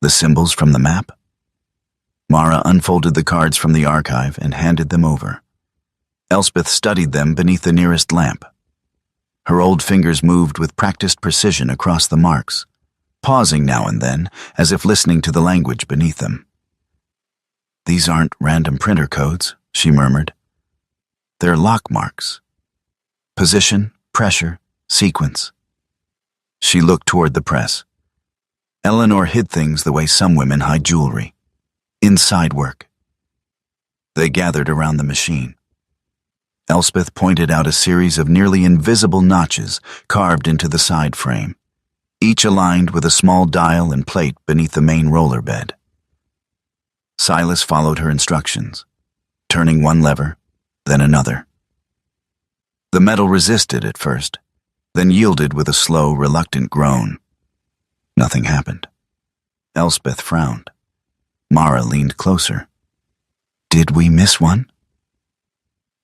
The symbols from the map? Mara unfolded the cards from the archive and handed them over. Elspeth studied them beneath the nearest lamp. Her old fingers moved with practiced precision across the marks, pausing now and then as if listening to the language beneath them. "These aren't random printer codes," she murmured. "They're lock marks. Position, pressure, sequence." She looked toward the press. Eleanor hid things the way some women hide jewelry. Inside work. They gathered around the machine. Elspeth pointed out a series of nearly invisible notches carved into the side frame, each aligned with a small dial and plate beneath the main roller bed. Silas followed her instructions, turning one lever, then another. The metal resisted at first, then yielded with a slow, reluctant groan. Nothing happened. Elspeth frowned. Mara leaned closer. "Did we miss one?"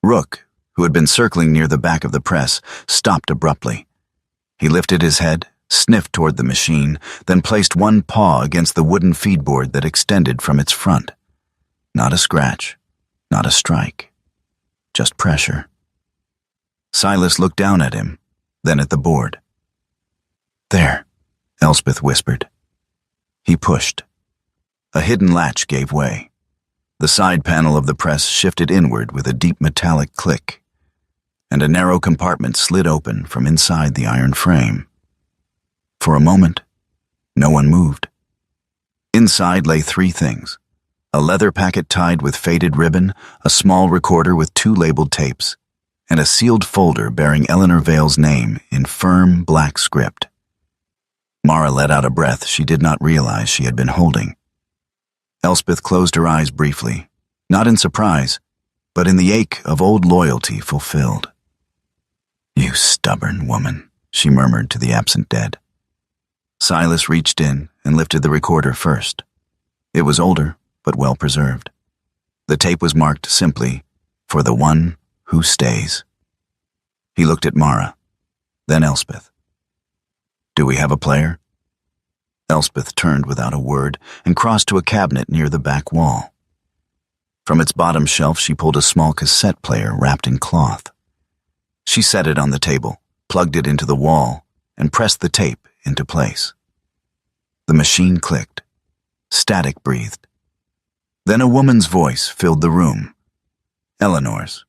Rook, who had been circling near the back of the press, stopped abruptly. He lifted his head, sniffed toward the machine, then placed one paw against the wooden feedboard that extended from its front. Not a scratch, not a strike, just pressure. Silas looked down at him, then at the board. "There," Elspeth whispered. He pushed. A hidden latch gave way. The side panel of the press shifted inward with a deep metallic click, and a narrow compartment slid open from inside the iron frame. For a moment, no one moved. Inside lay three things: a leather packet tied with faded ribbon, a small recorder with 2 labeled tapes, and a sealed folder bearing Eleanor Vale's name in firm black script. Mara let out a breath she did not realize she had been holding. Elspeth closed her eyes briefly, not in surprise, but in the ache of old loyalty fulfilled. "You stubborn woman," she murmured to the absent dead. Silas reached in and lifted the recorder first. It was older, but well preserved. The tape was marked simply, "For the one who stays." He looked at Mara, then Elspeth. "Do we have a player?" Elspeth turned without a word and crossed to a cabinet near the back wall. From its bottom shelf she pulled a small cassette player wrapped in cloth. She set it on the table, plugged it into the wall, and pressed the tape into place. The machine clicked. Static breathed. Then a woman's voice filled the room. Eleanor's.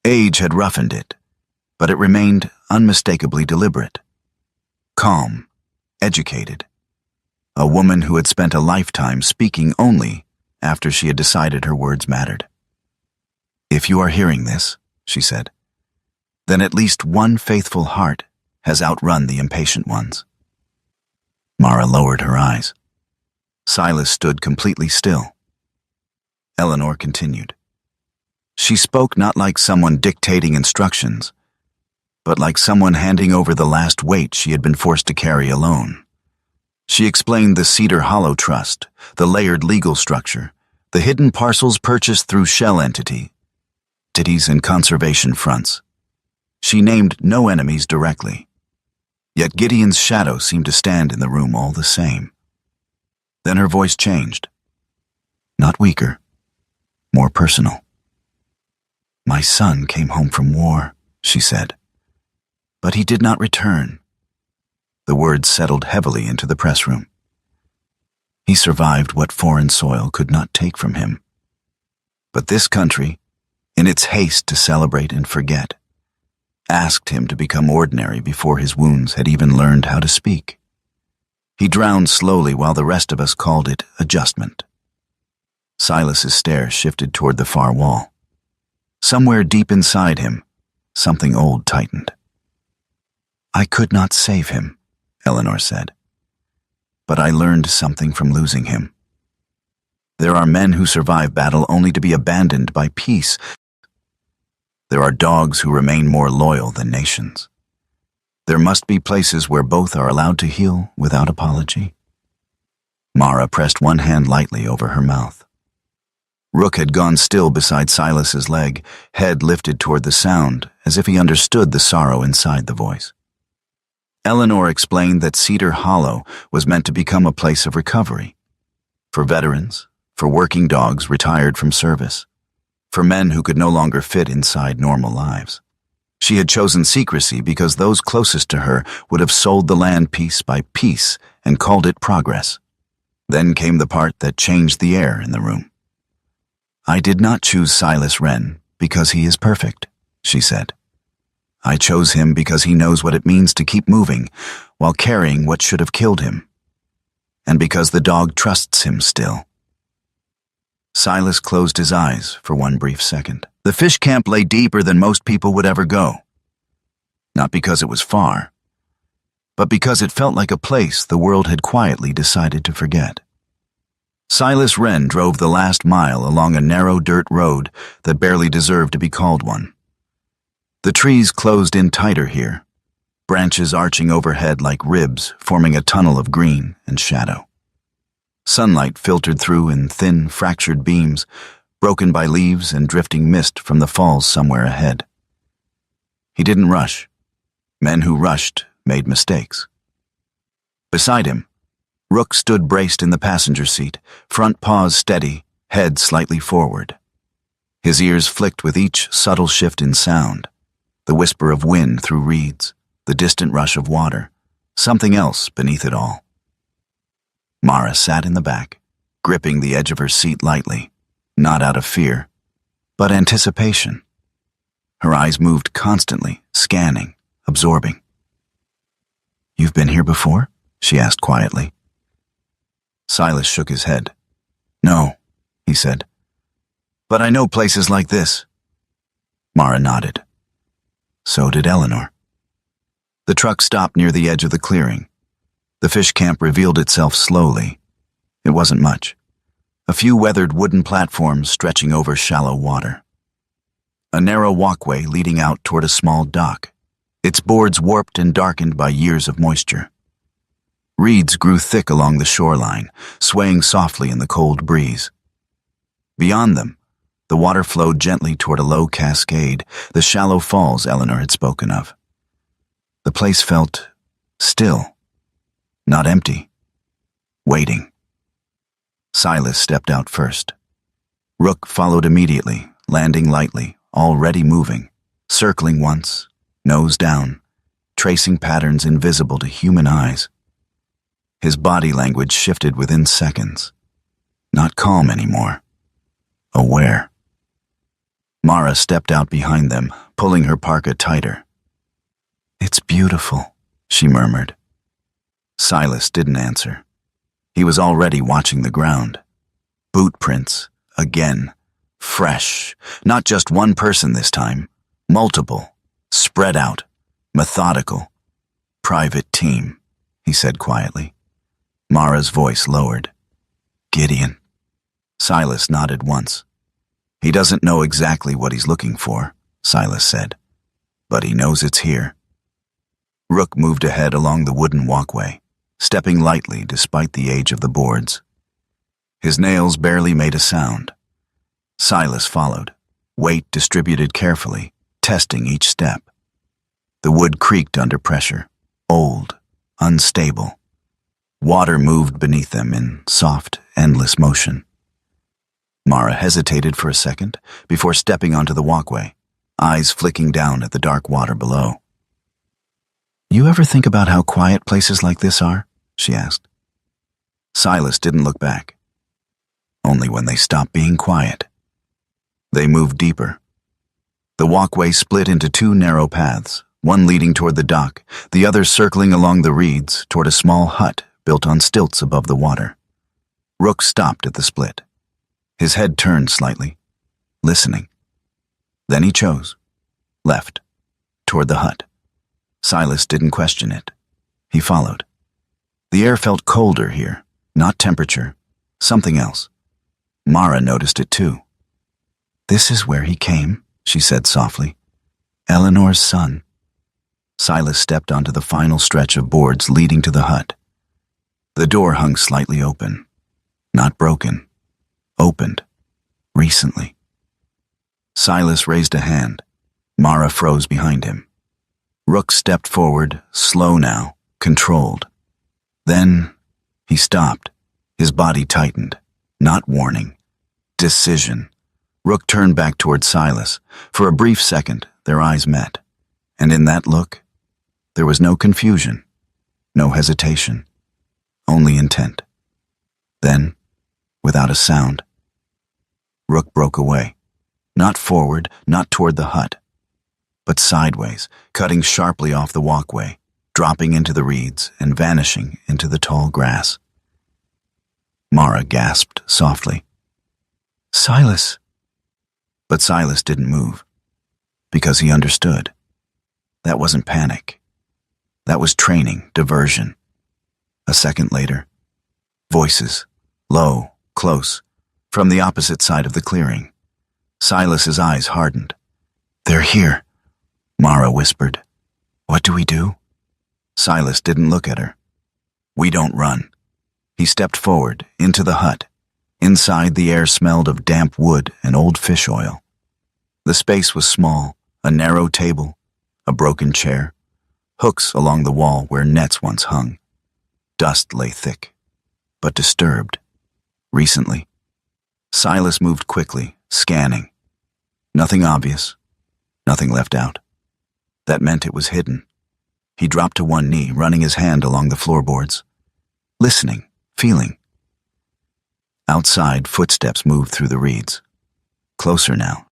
Age had roughened it, but it remained unmistakably deliberate. Calm, educated. A woman who had spent a lifetime speaking only after she had decided her words mattered. "If you are hearing this," she said, "then at least one faithful heart has outrun the impatient ones." Mara lowered her eyes. Silas stood completely still. Eleanor continued. She spoke not like someone dictating instructions, but like someone handing over the last weight she had been forced to carry alone. She explained the Cedar Hollow Trust, the layered legal structure, the hidden parcels purchased through shell entities and conservation fronts. She named no enemies directly, yet Gideon's shadow seemed to stand in the room all the same. Then her voice changed. Not weaker, more personal. "My son came home from war," she said, "but he did not return." The words settled heavily into the press room. He survived what foreign soil could not take from him. But this country, in its haste to celebrate and forget, asked him to become ordinary before his wounds had even learned how to speak. He drowned slowly while the rest of us called it adjustment. Silas's stare shifted toward the far wall. Somewhere deep inside him, something old tightened. "I could not save him," Eleanor said, "but I learned something from losing him. There are men who survive battle only to be abandoned by peace. There are dogs who remain more loyal than nations. There must be places where both are allowed to heal without apology." Mara pressed one hand lightly over her mouth. Rook had gone still beside Silas's leg, head lifted toward the sound, as if he understood the sorrow inside the voice. Eleanor explained that Cedar Hollow was meant to become a place of recovery. For veterans, for working dogs retired from service, for men who could no longer fit inside normal lives. She had chosen secrecy because those closest to her would have sold the land piece by piece and called it progress. Then came the part that changed the air in the room. "I did not choose Silas Wren because he is perfect," she said. "I chose him because he knows what it means to keep moving while carrying what should have killed him, and because the dog trusts him still." Silas closed his eyes for one brief second. The fish camp lay deeper than most people would ever go. Not because it was far, but because it felt like a place the world had quietly decided to forget. Silas Wren drove the last mile along a narrow dirt road that barely deserved to be called one. The trees closed in tighter here, branches arching overhead like ribs, forming a tunnel of green and shadow. Sunlight filtered through in thin, fractured beams, broken by leaves and drifting mist from the falls somewhere ahead. He didn't rush. Men who rushed made mistakes. Beside him, Rook stood braced in the passenger seat, front paws steady, head slightly forward. His ears flicked with each subtle shift in sound, the whisper of wind through reeds, the distant rush of water, something else beneath it all. Mara sat in the back, gripping the edge of her seat lightly, not out of fear, but anticipation. Her eyes moved constantly, scanning, absorbing. "You've been here before?" she asked quietly. Silas shook his head. "No," he said. "But I know places like this." Mara nodded. So did Eleanor. The truck stopped near the edge of the clearing. The fish camp revealed itself slowly. It wasn't much. A few weathered wooden platforms stretching over shallow water. A narrow walkway leading out toward a small dock, its boards warped and darkened by years of moisture. Reeds grew thick along the shoreline, swaying softly in the cold breeze. Beyond them, the water flowed gently toward a low cascade, the shallow falls Eleanor had spoken of. The place felt still, not empty, waiting. Silas stepped out first. Rook followed immediately, landing lightly, already moving, circling once, nose down, tracing patterns invisible to human eyes. His body language shifted within seconds. Not calm anymore. Aware. Mara stepped out behind them, pulling her parka tighter. "It's beautiful," she murmured. Silas didn't answer. He was already watching the ground. Boot prints, again, fresh. Not just one person this time, multiple, spread out, methodical. "Private team," he said quietly. Mara's voice lowered. "Gideon." Silas nodded once. "He doesn't know exactly what he's looking for," Silas said, "but he knows it's here." Rook moved ahead along the wooden walkway, stepping lightly despite the age of the boards. His nails barely made a sound. Silas followed, weight distributed carefully, testing each step. The wood creaked under pressure, old, unstable. Water moved beneath them in soft, endless motion. Mara hesitated for a second before stepping onto the walkway, eyes flicking down at the dark water below. "You ever think about how quiet places like this are?" she asked. Silas didn't look back. Only when they stopped being quiet. They moved deeper. The walkway split into two narrow paths, one leading toward the dock, the other circling along the reeds toward a small hut built on stilts above the water. Rook stopped at the split. His head turned slightly, listening. Then he chose, left, toward the hut. Silas didn't question it. He followed. The air felt colder here, not temperature, something else. Mara noticed it too. "This is where he came," she said softly. "Eleanor's son." Silas stepped onto the final stretch of boards leading to the hut. The door hung slightly open, not broken, opened, recently. Silas raised a hand. Mara froze behind him. Rook stepped forward, slow now, controlled. Then he stopped. His body tightened. Not warning. Decision. Rook turned back toward Silas. For a brief second, their eyes met. And in that look, there was no confusion, no hesitation, only intent. Then, without a sound, Rook broke away. Not forward, not toward the hut, but sideways, cutting sharply off the walkway, dropping into the reeds and vanishing into the tall grass. Mara gasped softly. "Silas!" But Silas didn't move, because he understood. That wasn't panic. That was training, diversion. A second later, voices, low, close, from the opposite side of the clearing. Silas's eyes hardened. "They're here," Mara whispered. "What do we do?" Silas didn't look at her. "We don't run." He stepped forward, into the hut. Inside, the air smelled of damp wood and old fish oil. The space was small, a narrow table, a broken chair, hooks along the wall where nets once hung. Dust lay thick, but disturbed. Recently. Silas moved quickly, scanning. Nothing obvious, nothing left out. That meant it was hidden. He dropped to one knee, running his hand along the floorboards. Listening, feeling. Outside, footsteps moved through the reeds. Closer now.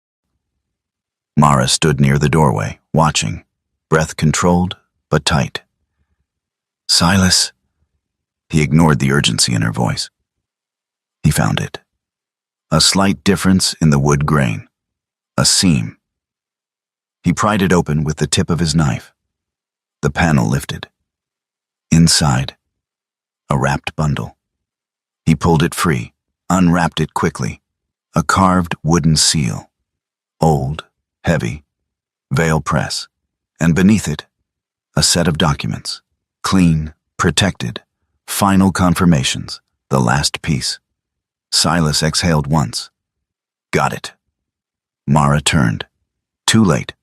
Mara stood near the doorway, watching, breath controlled but tight. Silas. He ignored the urgency in her voice. He found it. A slight difference in the wood grain. A seam. He pried it open with the tip of his knife. The panel lifted. Inside, a wrapped bundle. He pulled it free, unwrapped it quickly. A carved wooden seal. Old, heavy, veil press. And beneath it, a set of documents. Clean, protected, final confirmations, the last piece. Silas exhaled once. Got it. Mara turned. Too late.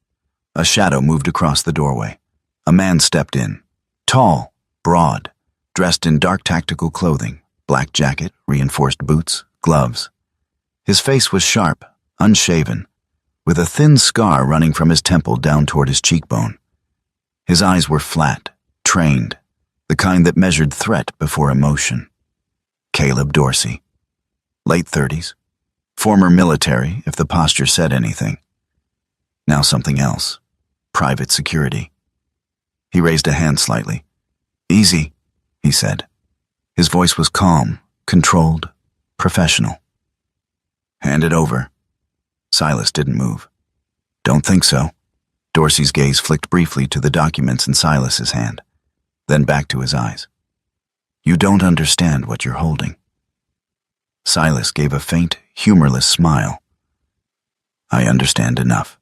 A shadow moved across the doorway. A man stepped in. Tall, broad, dressed in dark tactical clothing, black jacket, reinforced boots, gloves. His face was sharp, unshaven, with a thin scar running from his temple down toward his cheekbone. His eyes were flat, trained, the kind that measured threat before emotion. Caleb Dorsey. Late 30s. Former military, if the posture said anything. Now something else. Private security. He raised a hand slightly. Easy, he said. His voice was calm, controlled, professional. Hand it over. Silas didn't move. Don't think so. Dorsey's gaze flicked briefly to the documents in Silas's hand, then back to his eyes. You don't understand what you're holding. Silas gave a faint, humorless smile. I understand enough.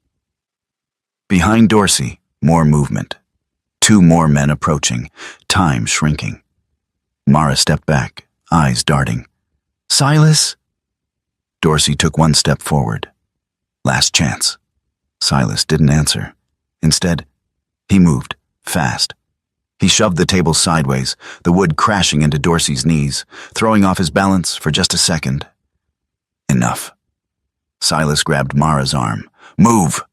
Behind Dorsey, more movement. 2 more men approaching, time shrinking. Mara stepped back, eyes darting. Silas? Dorsey took 1 step forward. Last chance. Silas didn't answer. Instead, he moved, fast. He shoved the table sideways, the wood crashing into Dorsey's knees, throwing off his balance for just a second. Enough. Silas grabbed Mara's arm. Move!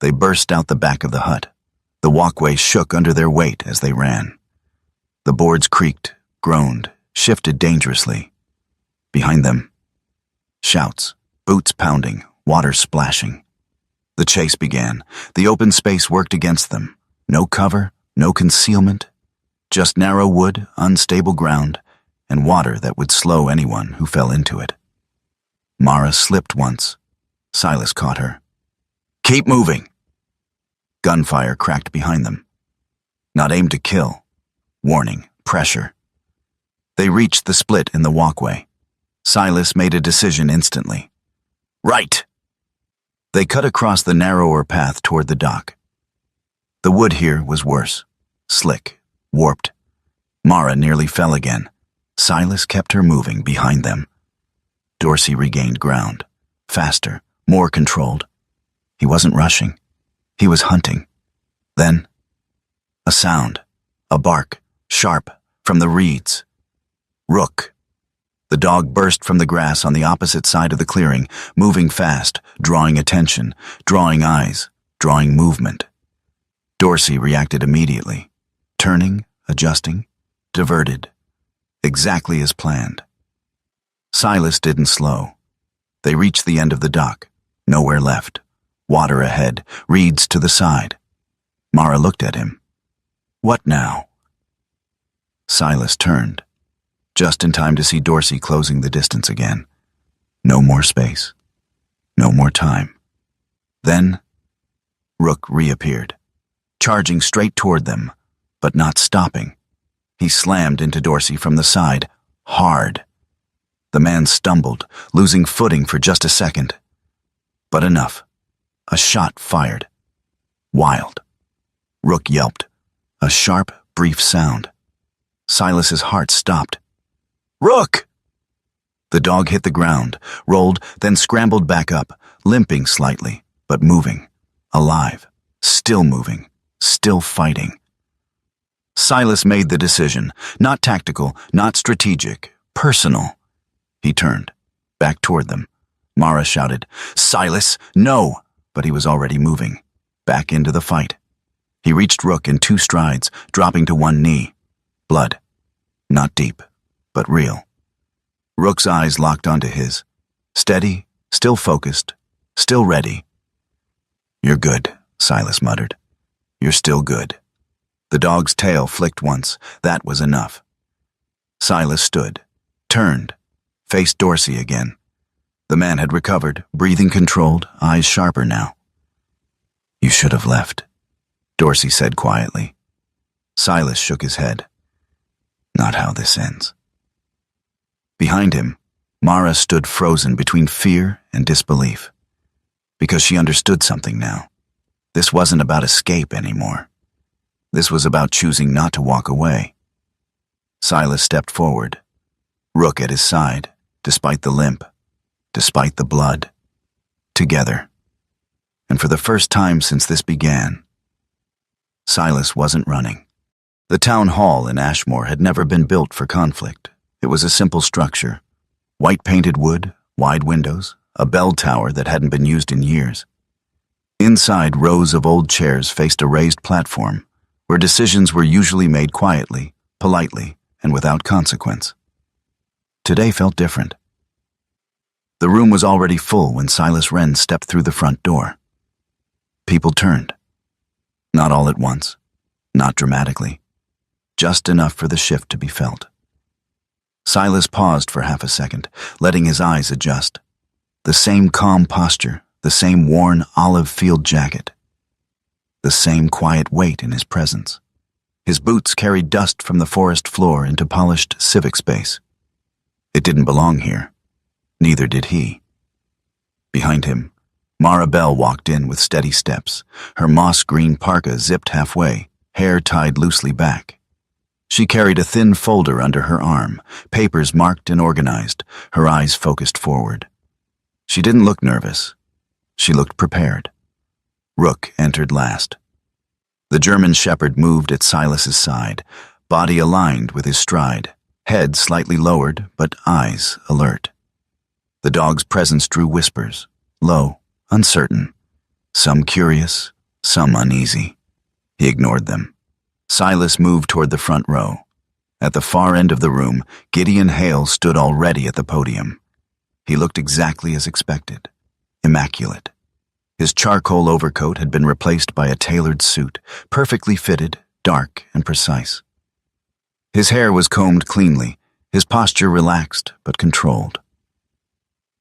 They burst out the back of the hut. The walkway shook under their weight as they ran. The boards creaked, groaned, shifted dangerously. Behind them, shouts, boots pounding, water splashing. The chase began. The open space worked against them. No cover, no concealment, just narrow wood, unstable ground, and water that would slow anyone who fell into it. Mara slipped once. Silas caught her. Keep moving! Gunfire cracked behind them. Not aimed to kill. Warning, pressure. They reached the split in the walkway. Silas made a decision instantly. Right! They cut across the narrower path toward the dock. The wood here was worse. Slick, warped. Mara nearly fell again. Silas kept her moving behind them. Dorsey regained ground. Faster, more controlled. He wasn't rushing. He was hunting. Then, a sound. A bark, sharp, from the reeds. Rook. The dog burst from the grass on the opposite side of the clearing, moving fast, drawing attention, drawing eyes, drawing movement. Dorsey reacted immediately, turning, adjusting, diverted, exactly as planned. Silas didn't slow. They reached the end of the dock, nowhere left, water ahead, reeds to the side. Mara looked at him. What now? Silas turned, just in time to see Dorsey closing the distance again. No more space. No more time. Then, Rook reappeared, charging straight toward them, but not stopping. He slammed into Dorsey from the side, hard. The man stumbled, losing footing for just a second. But enough. A shot fired. Wild. Rook yelped. A sharp, brief sound. Silas's heart stopped. Rook! The dog hit the ground, rolled, then scrambled back up, limping slightly, but moving. Alive. Still moving. Still fighting. Silas made the decision. Not tactical, not strategic. Personal. He turned. back toward them. Mara shouted, "Silas, no!" But he was already moving, back into the fight. He reached Rook in 2 strides, dropping to one knee. Blood. Not deep, but real. Rook's eyes locked onto his. Steady, still focused, still ready. "You're good," Silas muttered. "You're still good." The dog's tail flicked once. That was enough. Silas stood, turned, faced Dorsey again. The man had recovered, breathing controlled, eyes sharper now. "You should have left," Dorsey said quietly. Silas shook his head. "Not how this ends." Behind him, Mara stood frozen between fear and disbelief. Because she understood something now. This wasn't about escape anymore. This was about choosing not to walk away. Silas stepped forward, Rook at his side, despite the limp, despite the blood. Together. And for the first time since this began, Silas wasn't running. The town hall in Ashmore had never been built for conflict. It was a simple structure. White-painted wood, wide windows, a bell tower that hadn't been used in years. Inside, rows of old chairs faced a raised platform, where decisions were usually made quietly, politely, and without consequence. Today felt different. The room was already full when Silas Wren stepped through the front door. People turned. Not all at once, not dramatically, just enough for the shift to be felt. Silas paused for half a second, letting his eyes adjust. The same calm posture, the same worn olive field jacket, the same quiet weight in his presence. His boots carried dust from the forest floor into polished civic space. It didn't belong here. Neither did he. Behind him, Mara Bell walked in with steady steps, her moss-green parka zipped halfway, hair tied loosely back. She carried a thin folder under her arm, papers marked and organized, her eyes focused forward. She didn't look nervous. She looked prepared. Rook entered last. The German shepherd moved at Silas's side, body aligned with his stride, head slightly lowered, but eyes alert. The dog's presence drew whispers, low, uncertain, some curious, some uneasy. He ignored them. Silas moved toward the front row. At the far end of the room, Gideon Hale stood already at the podium. He looked exactly as expected, immaculate. His charcoal overcoat had been replaced by a tailored suit, perfectly fitted, dark and precise. His hair was combed cleanly, his posture relaxed but controlled.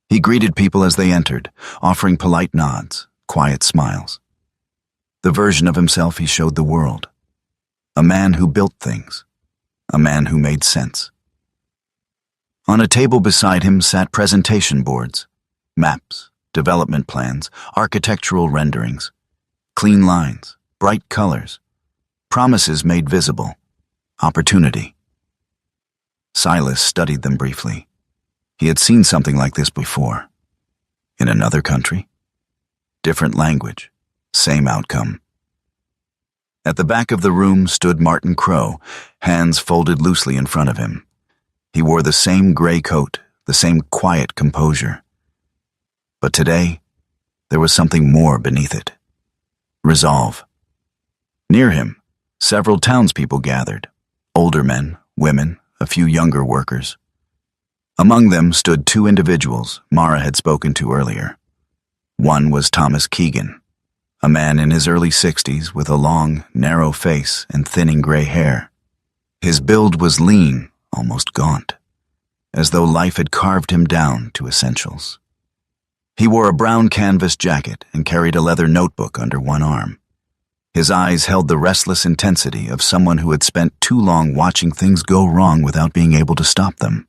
He greeted people as they entered, offering polite nods, quiet smiles. The version of himself he showed the world. A man who built things. A man who made sense. On a table beside him sat presentation boards, maps, development plans, architectural renderings, clean lines, bright colors, promises made visible, opportunity. Silas studied them briefly. He had seen something like this before. In another country. Different language, same outcome. At the back of the room stood Martin Crowe, hands folded loosely in front of him. He wore the same gray coat, the same quiet composure. But today, there was something more beneath it. Resolve. Near him, several townspeople gathered, older men, women, a few younger workers. Among them stood 2 individuals Mara had spoken to earlier. One was Thomas Keegan, a man in his early 60s with a long, narrow face and thinning gray hair. His build was lean, almost gaunt, as though life had carved him down to essentials. He wore a brown canvas jacket and carried a leather notebook under one arm. His eyes held the restless intensity of someone who had spent too long watching things go wrong without being able to stop them.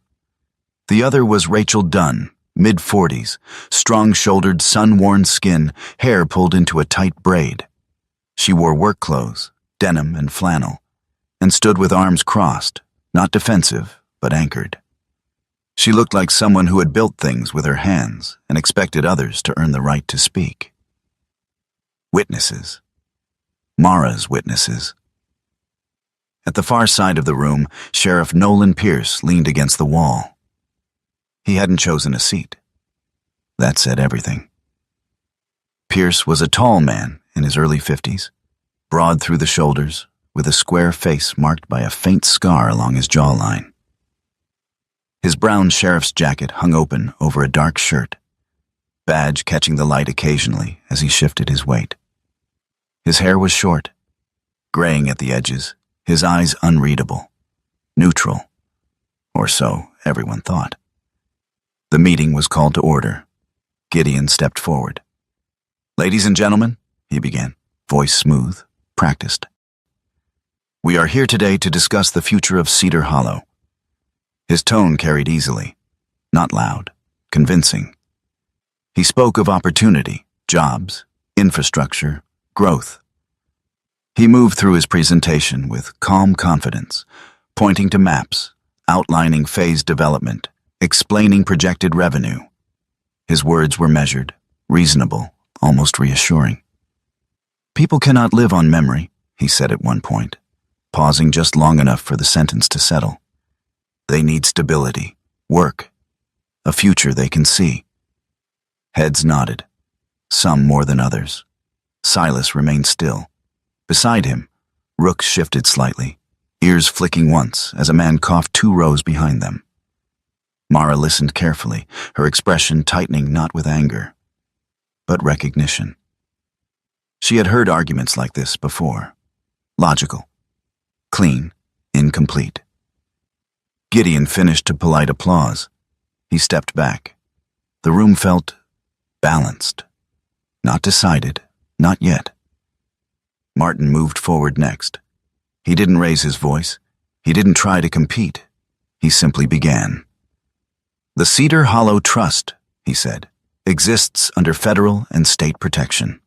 The other was Rachel Dunn, mid-40s, strong-shouldered, sun-worn skin, hair pulled into a tight braid. She wore work clothes, denim and flannel, and stood with arms crossed, not defensive, but anchored. She looked like someone who had built things with her hands and expected others to earn the right to speak. Witnesses. Mara's witnesses. At the far side of the room, Sheriff Nolan Pierce leaned against the wall. He hadn't chosen a seat. That said everything. Pierce was a tall man in his early 50s, broad through the shoulders, with a square face marked by a faint scar along his jawline. His brown sheriff's jacket hung open over a dark shirt, badge catching the light occasionally as he shifted his weight. His hair was short, graying at the edges, his eyes unreadable, neutral, or so everyone thought. The meeting was called to order. Gideon stepped forward. "Ladies and gentlemen," he began, voice smooth, practiced. "We are here today to discuss the future of Cedar Hollow." His tone carried easily, not loud, convincing. He spoke of opportunity, jobs, infrastructure, growth. He moved through his presentation with calm confidence, pointing to maps, outlining phased development, explaining projected revenue. His words were measured, reasonable, almost reassuring. "People cannot live on memory," he said at one point, pausing just long enough for the sentence to settle. "They need stability, work, a future they can see." Heads nodded, some more than others. Silas remained still. Beside him, Rook shifted slightly, ears flicking once as a man coughed 2 rows behind them. Mara listened carefully, her expression tightening not with anger, but recognition. She had heard arguments like this before. Logical, clean, incomplete. Gideon finished to polite applause. He stepped back. The room felt balanced. Not decided, not yet. Martin moved forward next. He didn't raise his voice. He didn't try to compete. He simply began. "The Cedar Hollow Trust," he said, "exists under federal and state protection."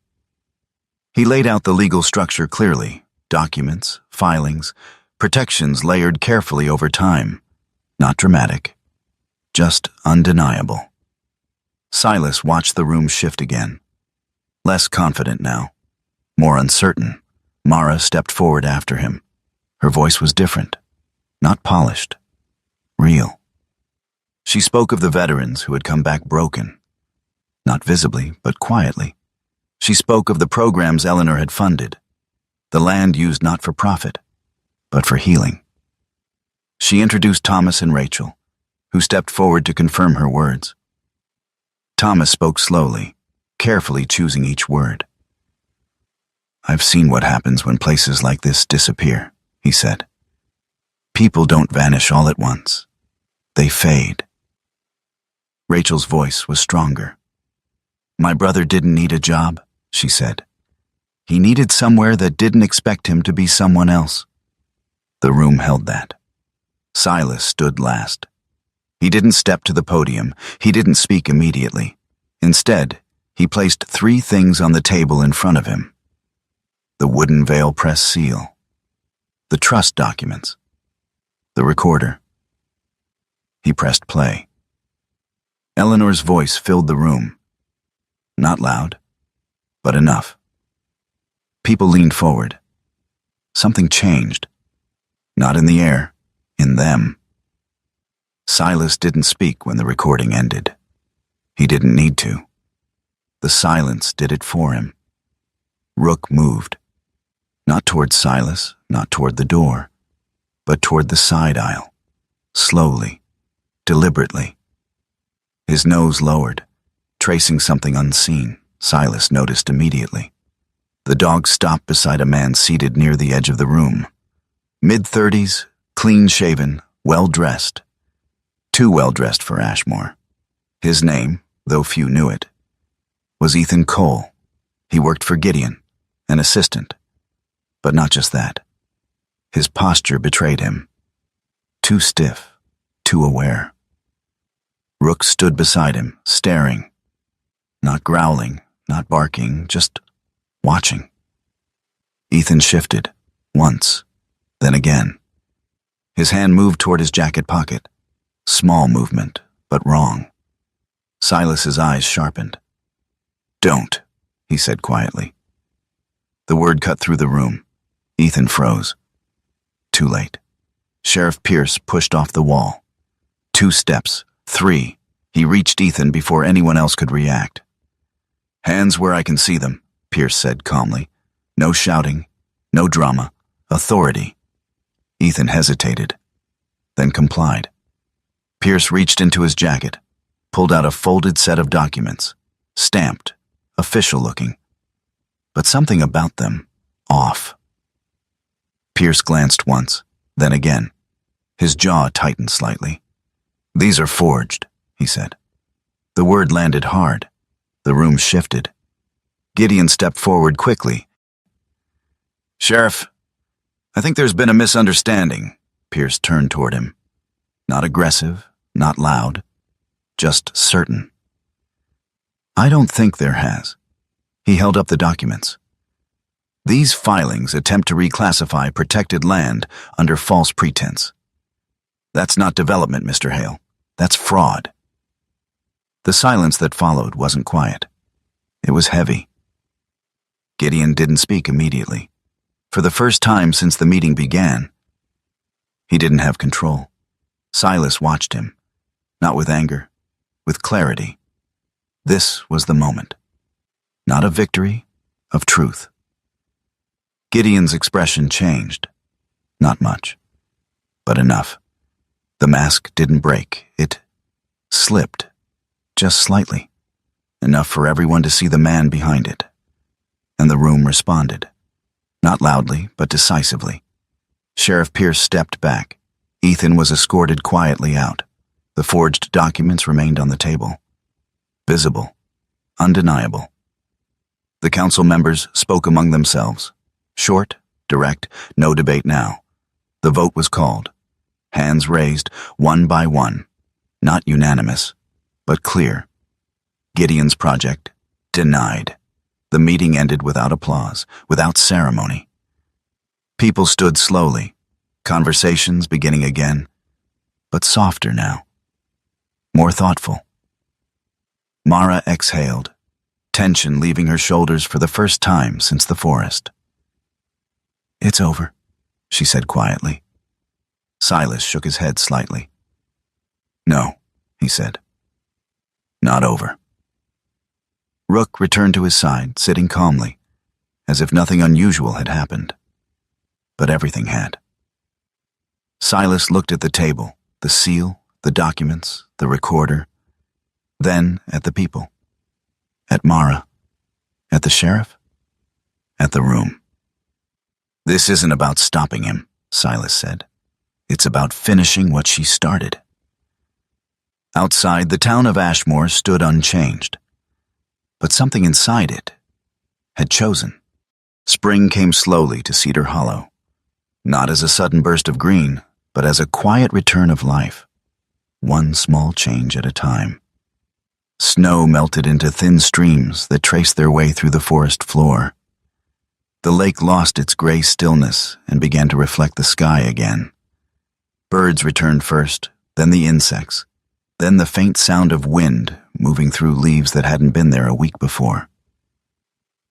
He laid out the legal structure clearly, documents, filings, protections layered carefully over time. Not dramatic, just undeniable. Silas watched the room shift again. Less confident now, more uncertain, Mara stepped forward after him. Her voice was different, not polished, real. She spoke of the veterans who had come back broken, not visibly, but quietly. She spoke of the programs Eleanor had funded, the land used not for profit, but for healing. She introduced Thomas and Rachel, who stepped forward to confirm her words. Thomas spoke slowly, carefully choosing each word. "I've seen what happens when places like this disappear," he said. "People don't vanish all at once. They fade." Rachel's voice was stronger. "My brother didn't need a job," she said. "He needed somewhere that didn't expect him to be someone else." The room held that. Silas stood last. He didn't step to the podium. He didn't speak immediately. Instead, he placed 3 things on the table in front of him. The wooden veil press seal, the trust documents, the recorder. He pressed play. Eleanor's voice filled the room. Not loud, but enough. People leaned forward. Something changed. Not in the air, in them. Silas didn't speak when the recording ended. He didn't need to. The silence did it for him. Rook moved. Not toward Silas, not toward the door, but toward the side aisle. Slowly, deliberately. His nose lowered, tracing something unseen. Silas noticed immediately. The dog stopped beside a man seated near the edge of the room. Mid-30s, clean-shaven, well-dressed. Too well-dressed for Ashmore. His name, though few knew it, was Ethan Cole. He worked for Gideon, an assistant. But not just that. His posture betrayed him. Too stiff, too aware. Rook stood beside him, staring. Not growling, not barking, just watching. Ethan shifted, once, then again. His hand moved toward his jacket pocket. Small movement, but wrong. Silas's eyes sharpened. "Don't," he said quietly. The word cut through the room. Ethan froze. Too late. Sheriff Pierce pushed off the wall. 2 steps, 3. He reached Ethan before anyone else could react. "Hands where I can see them," Pierce said calmly. "No shouting, no drama, authority." Ethan hesitated, then complied. Pierce reached into his jacket, pulled out a folded set of documents, stamped, official-looking. But something about them, off. Pierce glanced once, then again. His jaw tightened slightly. "These are forged," he said. The word landed hard. The room shifted. Gideon stepped forward quickly. "Sheriff, I think there's been a misunderstanding." Pierce turned toward him. Not aggressive, not loud, just certain. "I don't think there has." He held up the documents. "These filings attempt to reclassify protected land under false pretense. That's not development, Mr. Hale. That's fraud." The silence that followed wasn't quiet. It was heavy. Gideon didn't speak immediately. For the first time since the meeting began, he didn't have control. Silas watched him, not with anger, with clarity. This was the moment. Not of victory, of truth. Gideon's expression changed. Not much, but enough. The mask didn't break. It slipped, just slightly, enough for everyone to see the man behind it. And the room responded. Not loudly, but decisively. Sheriff Pierce stepped back. Ethan was escorted quietly out. The forged documents remained on the table. Visible, undeniable. The council members spoke among themselves. Short, direct, no debate now. The vote was called. Hands raised, one by one. Not unanimous, but clear. Gideon's project, denied. The meeting ended without applause, without ceremony. People stood slowly, conversations beginning again, but softer now. More thoughtful. Mara exhaled, tension leaving her shoulders for the first time since the forest. "It's over," she said quietly. Silas shook his head slightly. "No," he said. "Not over." Rook returned to his side, sitting calmly, as if nothing unusual had happened. But everything had. Silas looked at the table, the seal, the documents, the recorder, then at the people. At Mara. At the sheriff. At the room. "This isn't about stopping him," Silas said. "It's about finishing what she started." Outside, the town of Ashmore stood unchanged. But something inside it had chosen. Spring came slowly to Cedar Hollow, not as a sudden burst of green, but as a quiet return of life, one small change at a time. Snow melted into thin streams that traced their way through the forest floor. The lake lost its gray stillness and began to reflect the sky again. Birds returned first, then the insects, then the faint sound of wind moving through leaves that hadn't been there a week before.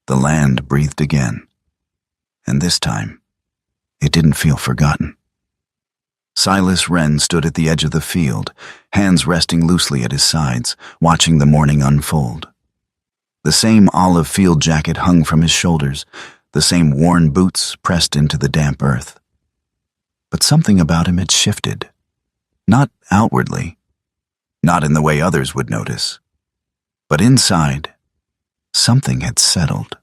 The land breathed again, and this time, it didn't feel forgotten. Silas Wren stood at the edge of the field, hands resting loosely at his sides, watching the morning unfold. The same olive field jacket hung from his shoulders, the same worn boots pressed into the damp earth. But something about him had shifted, not outwardly, not in the way others would notice, but inside, something had settled.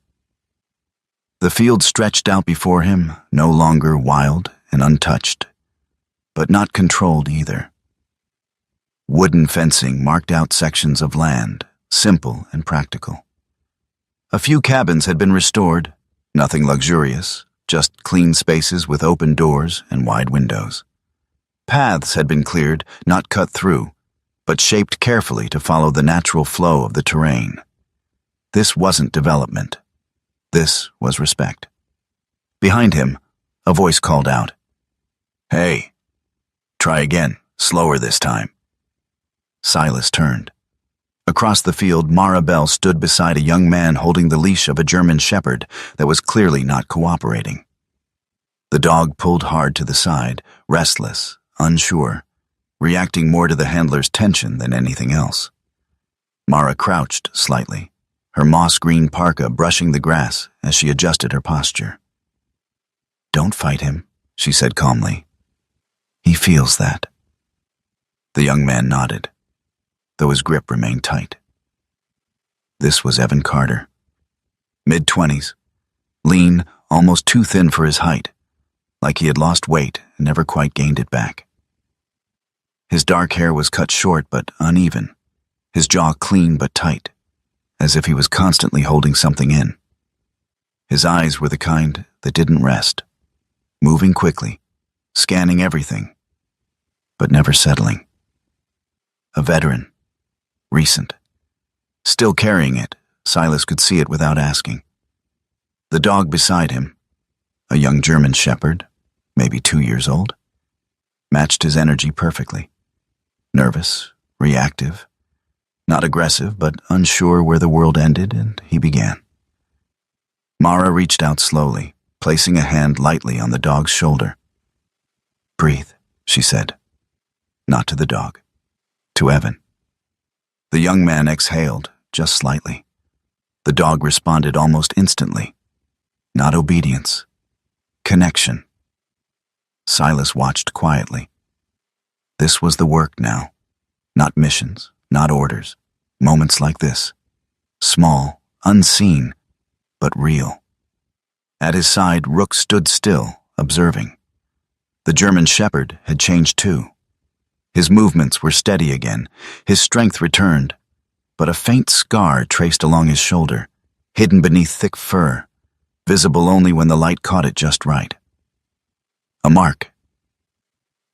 The field stretched out before him, no longer wild and untouched, but not controlled either. Wooden fencing marked out sections of land, simple and practical. A few cabins had been restored, nothing luxurious, just clean spaces with open doors and wide windows. Paths had been cleared, not cut through, but shaped carefully to follow the natural flow of the terrain. This wasn't development. This was respect. Behind him, a voice called out, "Hey, try again, slower this time." Silas turned. Across the field, Mara Bell stood beside a young man holding the leash of a German shepherd that was clearly not cooperating. The dog pulled hard to the side, restless, unsure, reacting more to the handler's tension than anything else. Mara crouched slightly, her moss-green parka brushing the grass as she adjusted her posture. "Don't fight him," she said calmly. "He feels that." The young man nodded, though his grip remained tight. This was Evan Carter. Mid-20s, lean, almost too thin for his height, like he had lost weight and never quite gained it back. His dark hair was cut short but uneven, his jaw clean but tight, as if he was constantly holding something in. His eyes were the kind that didn't rest, moving quickly, scanning everything, but never settling. A veteran, recent. Still carrying it, Silas could see it without asking. The dog beside him, a young German shepherd, maybe 2 years old, matched his energy perfectly. Nervous, reactive, not aggressive, but unsure where the world ended and he began. Mara reached out slowly, placing a hand lightly on the dog's shoulder. "Breathe," she said. Not to the dog, to Evan. The young man exhaled, just slightly. The dog responded almost instantly. Not obedience. Connection. Silas watched quietly. This was the work now. Not missions, not orders. Moments like this. Small, unseen, but real. At his side, Rook stood still, observing. The German shepherd had changed too. His movements were steady again, his strength returned, but a faint scar traced along his shoulder, hidden beneath thick fur, visible only when the light caught it just right. A mark.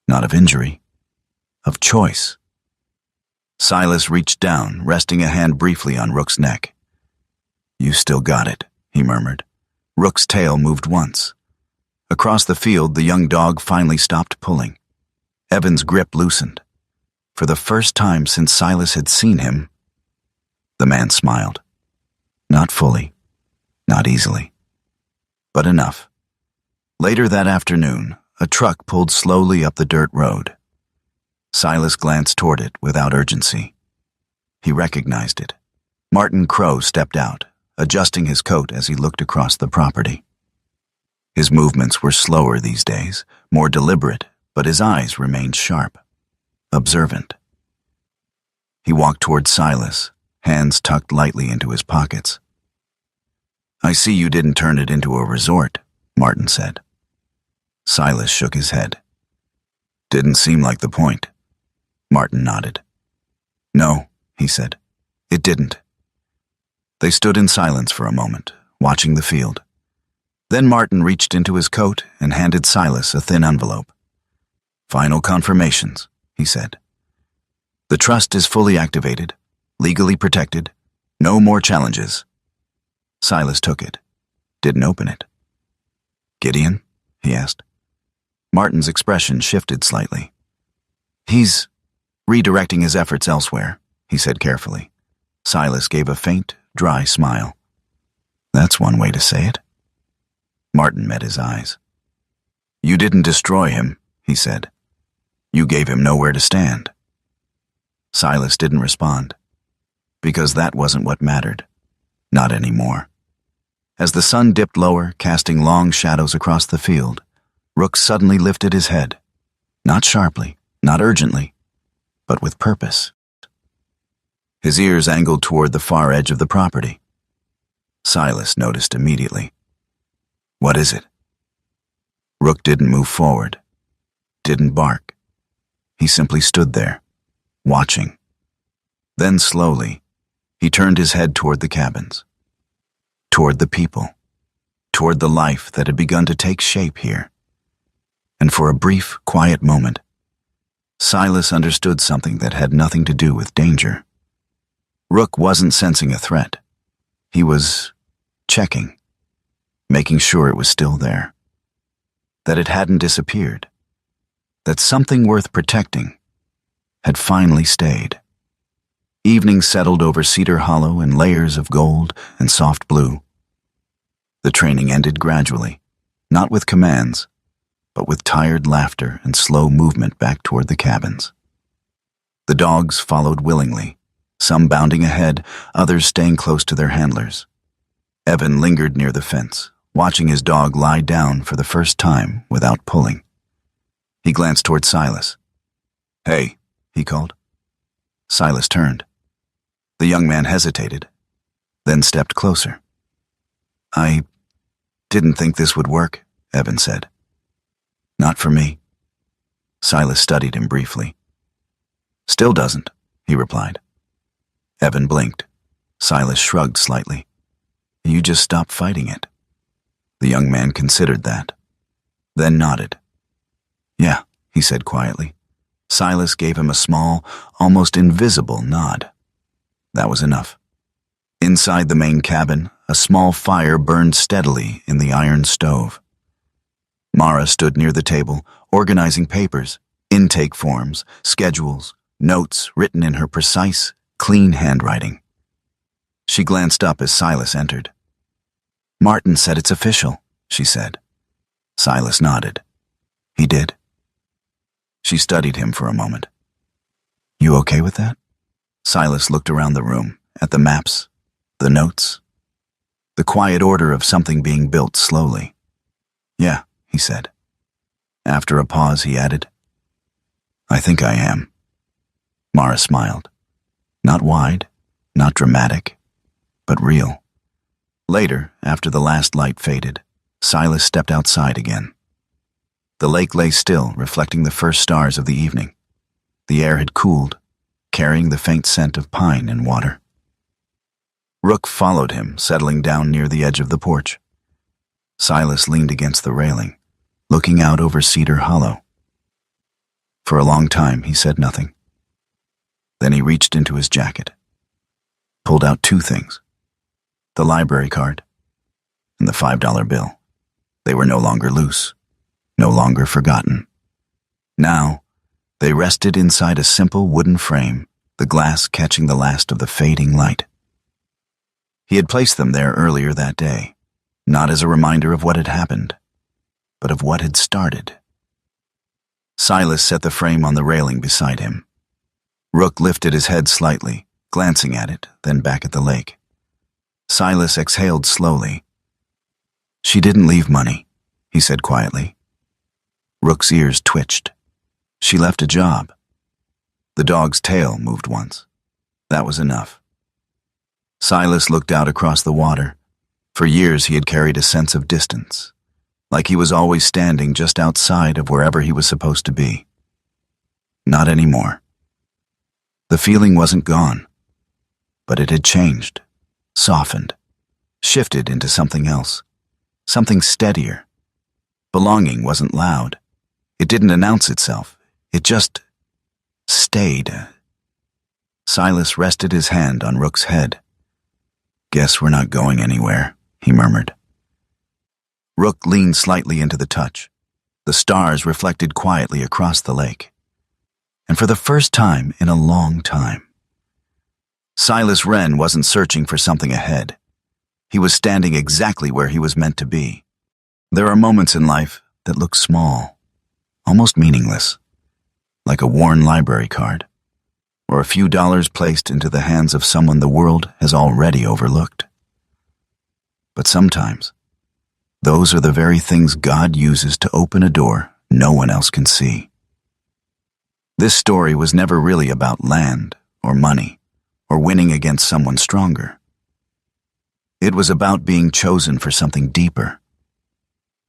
Not of injury, of choice. Silas reached down, resting a hand briefly on Rook's neck. "You still got it," he murmured. Rook's tail moved once. Across the field, the young dog finally stopped pulling. Evan's grip loosened. For the first time since Silas had seen him, the man smiled. Not fully, not easily, but enough. Later that afternoon, a truck pulled slowly up the dirt road. Silas glanced toward it without urgency. He recognized it. Martin Crowe stepped out, adjusting his coat as he looked across the property. His movements were slower these days, more deliberate, but his eyes remained sharp, observant. He walked toward Silas, hands tucked lightly into his pockets. "I see you didn't turn it into a resort," Martin said. Silas shook his head. "Didn't seem like the point." Martin nodded. "No," he said, "it didn't." They stood in silence for a moment, watching the field. Then Martin reached into his coat and handed Silas a thin envelope. "Final confirmations," he said. "The trust is fully activated, legally protected, no more challenges." Silas took it, didn't open it. "Gideon?" he asked. Martin's expression shifted slightly. "He's redirecting his efforts elsewhere," he said carefully. Silas gave a faint, dry smile. "That's one way to say it." Martin met his eyes. "You didn't destroy him," he said. "You gave him nowhere to stand." Silas didn't respond, because that wasn't what mattered. Not anymore. As the sun dipped lower, casting long shadows across the field, Rook suddenly lifted his head. Not sharply, not urgently, but with purpose. His ears angled toward the far edge of the property. Silas noticed immediately. "What is it?" Rook didn't move forward, didn't bark. He simply stood there, watching. Then slowly, he turned his head toward the cabins, toward the people, toward the life that had begun to take shape here. And for a brief, quiet moment, Silas understood something that had nothing to do with danger. Rook wasn't sensing a threat. He was checking, making sure it was still there, that it hadn't disappeared, that something worth protecting had finally stayed. Evening settled over Cedar Hollow in layers of gold and soft blue. The training ended gradually, not with commands, but with tired laughter and slow movement back toward the cabins. The dogs followed willingly, some bounding ahead, others staying close to their handlers. Evan lingered near the fence, watching his dog lie down for the first time without pulling. He glanced toward Silas. "Hey," he called. Silas turned. The young man hesitated, then stepped closer. "I didn't think this would work," Evan said. "Not for me." Silas studied him briefly. "Still doesn't," he replied. Evan blinked. Silas shrugged slightly. "You just stop fighting it." The young man considered that, then nodded. "Yeah," he said quietly. Silas gave him a small, almost invisible nod. That was enough. Inside the main cabin, a small fire burned steadily in the iron stove. Mara stood near the table, organizing papers, intake forms, schedules, notes written in her precise, clean handwriting. She glanced up as Silas entered. "Martin said it's official," she said. Silas nodded. "He did?" She studied him for a moment. "You okay with that?" Silas looked around the room, at the maps, the notes, the quiet order of something being built slowly. "Yeah," he said. After a pause, he added, "I think I am." Mara smiled. Not wide, not dramatic, but real. Later, after the last light faded, Silas stepped outside again. The lake lay still, reflecting the first stars of the evening. The air had cooled, carrying the faint scent of pine and water. Rook followed him, settling down near the edge of the porch. Silas leaned against the railing, looking out over Cedar Hollow. For a long time, he said nothing. Then he reached into his jacket, pulled out two things: the library card and the $5 bill. They were no longer loose, no longer forgotten. Now, they rested inside a simple wooden frame, the glass catching the last of the fading light. He had placed them there earlier that day, not as a reminder of what had happened, but of what had started. Silas set the frame on the railing beside him. Rook lifted his head slightly, glancing at it, then back at the lake. Silas exhaled slowly. "She didn't leave money," he said quietly. Rook's ears twitched. "She left a job." The dog's tail moved once. That was enough. Silas looked out across the water. For years he had carried a sense of distance, like he was always standing just outside of wherever he was supposed to be. Not anymore. The feeling wasn't gone, but it had changed, softened, shifted into something else, something steadier. Belonging wasn't loud. It didn't announce itself. It just stayed. Silas rested his hand on Rook's head. "Guess we're not going anywhere," he murmured. Rook leaned slightly into the touch. The stars reflected quietly across the lake. And for the first time in a long time, Silas Wren wasn't searching for something ahead. He was standing exactly where he was meant to be. There are moments in life that look small, almost meaningless, like a worn library card, or a few dollars placed into the hands of someone the world has already overlooked. But sometimes, those are the very things God uses to open a door no one else can see. This story was never really about land or money or winning against someone stronger. It was about being chosen for something deeper,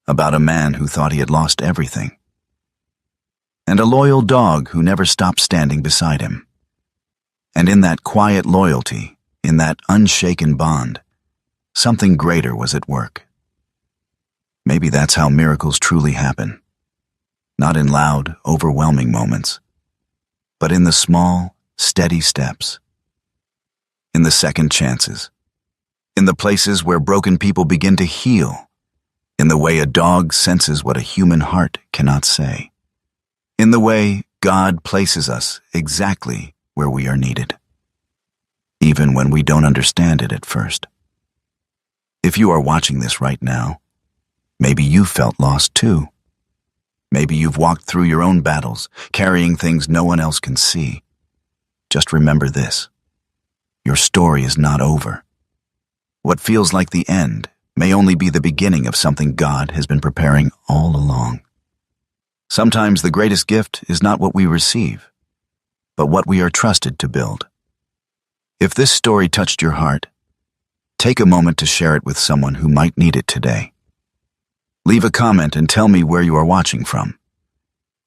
about a man who thought he had lost everything, and a loyal dog who never stopped standing beside him. And in that quiet loyalty, in that unshaken bond, something greater was at work. Maybe that's how miracles truly happen, not in loud, overwhelming moments, but in the small, steady steps, in the second chances, in the places where broken people begin to heal, in the way a dog senses what a human heart cannot say, in the way God places us exactly where we are needed, even when we don't understand it at first. If you are watching this right now, maybe you felt lost too. Maybe you've walked through your own battles, carrying things no one else can see. just remember this. Your story is not over. What feels like the end may only be the beginning of something God has been preparing all along. Sometimes the greatest gift is not what we receive, but what we are trusted to build. If this story touched your heart, take a moment to share it with someone who might need it today. Leave a comment and tell me where you are watching from,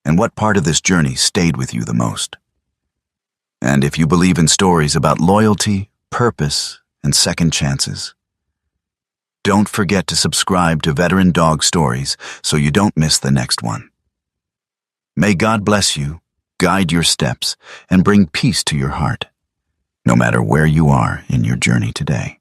and what part of this journey stayed with you the most. And if you believe in stories about loyalty, purpose, and second chances, don't forget to subscribe to Veteran Dog Stories so you don't miss the next one. May God bless you, guide your steps, and bring peace to your heart, no matter where you are in your journey today.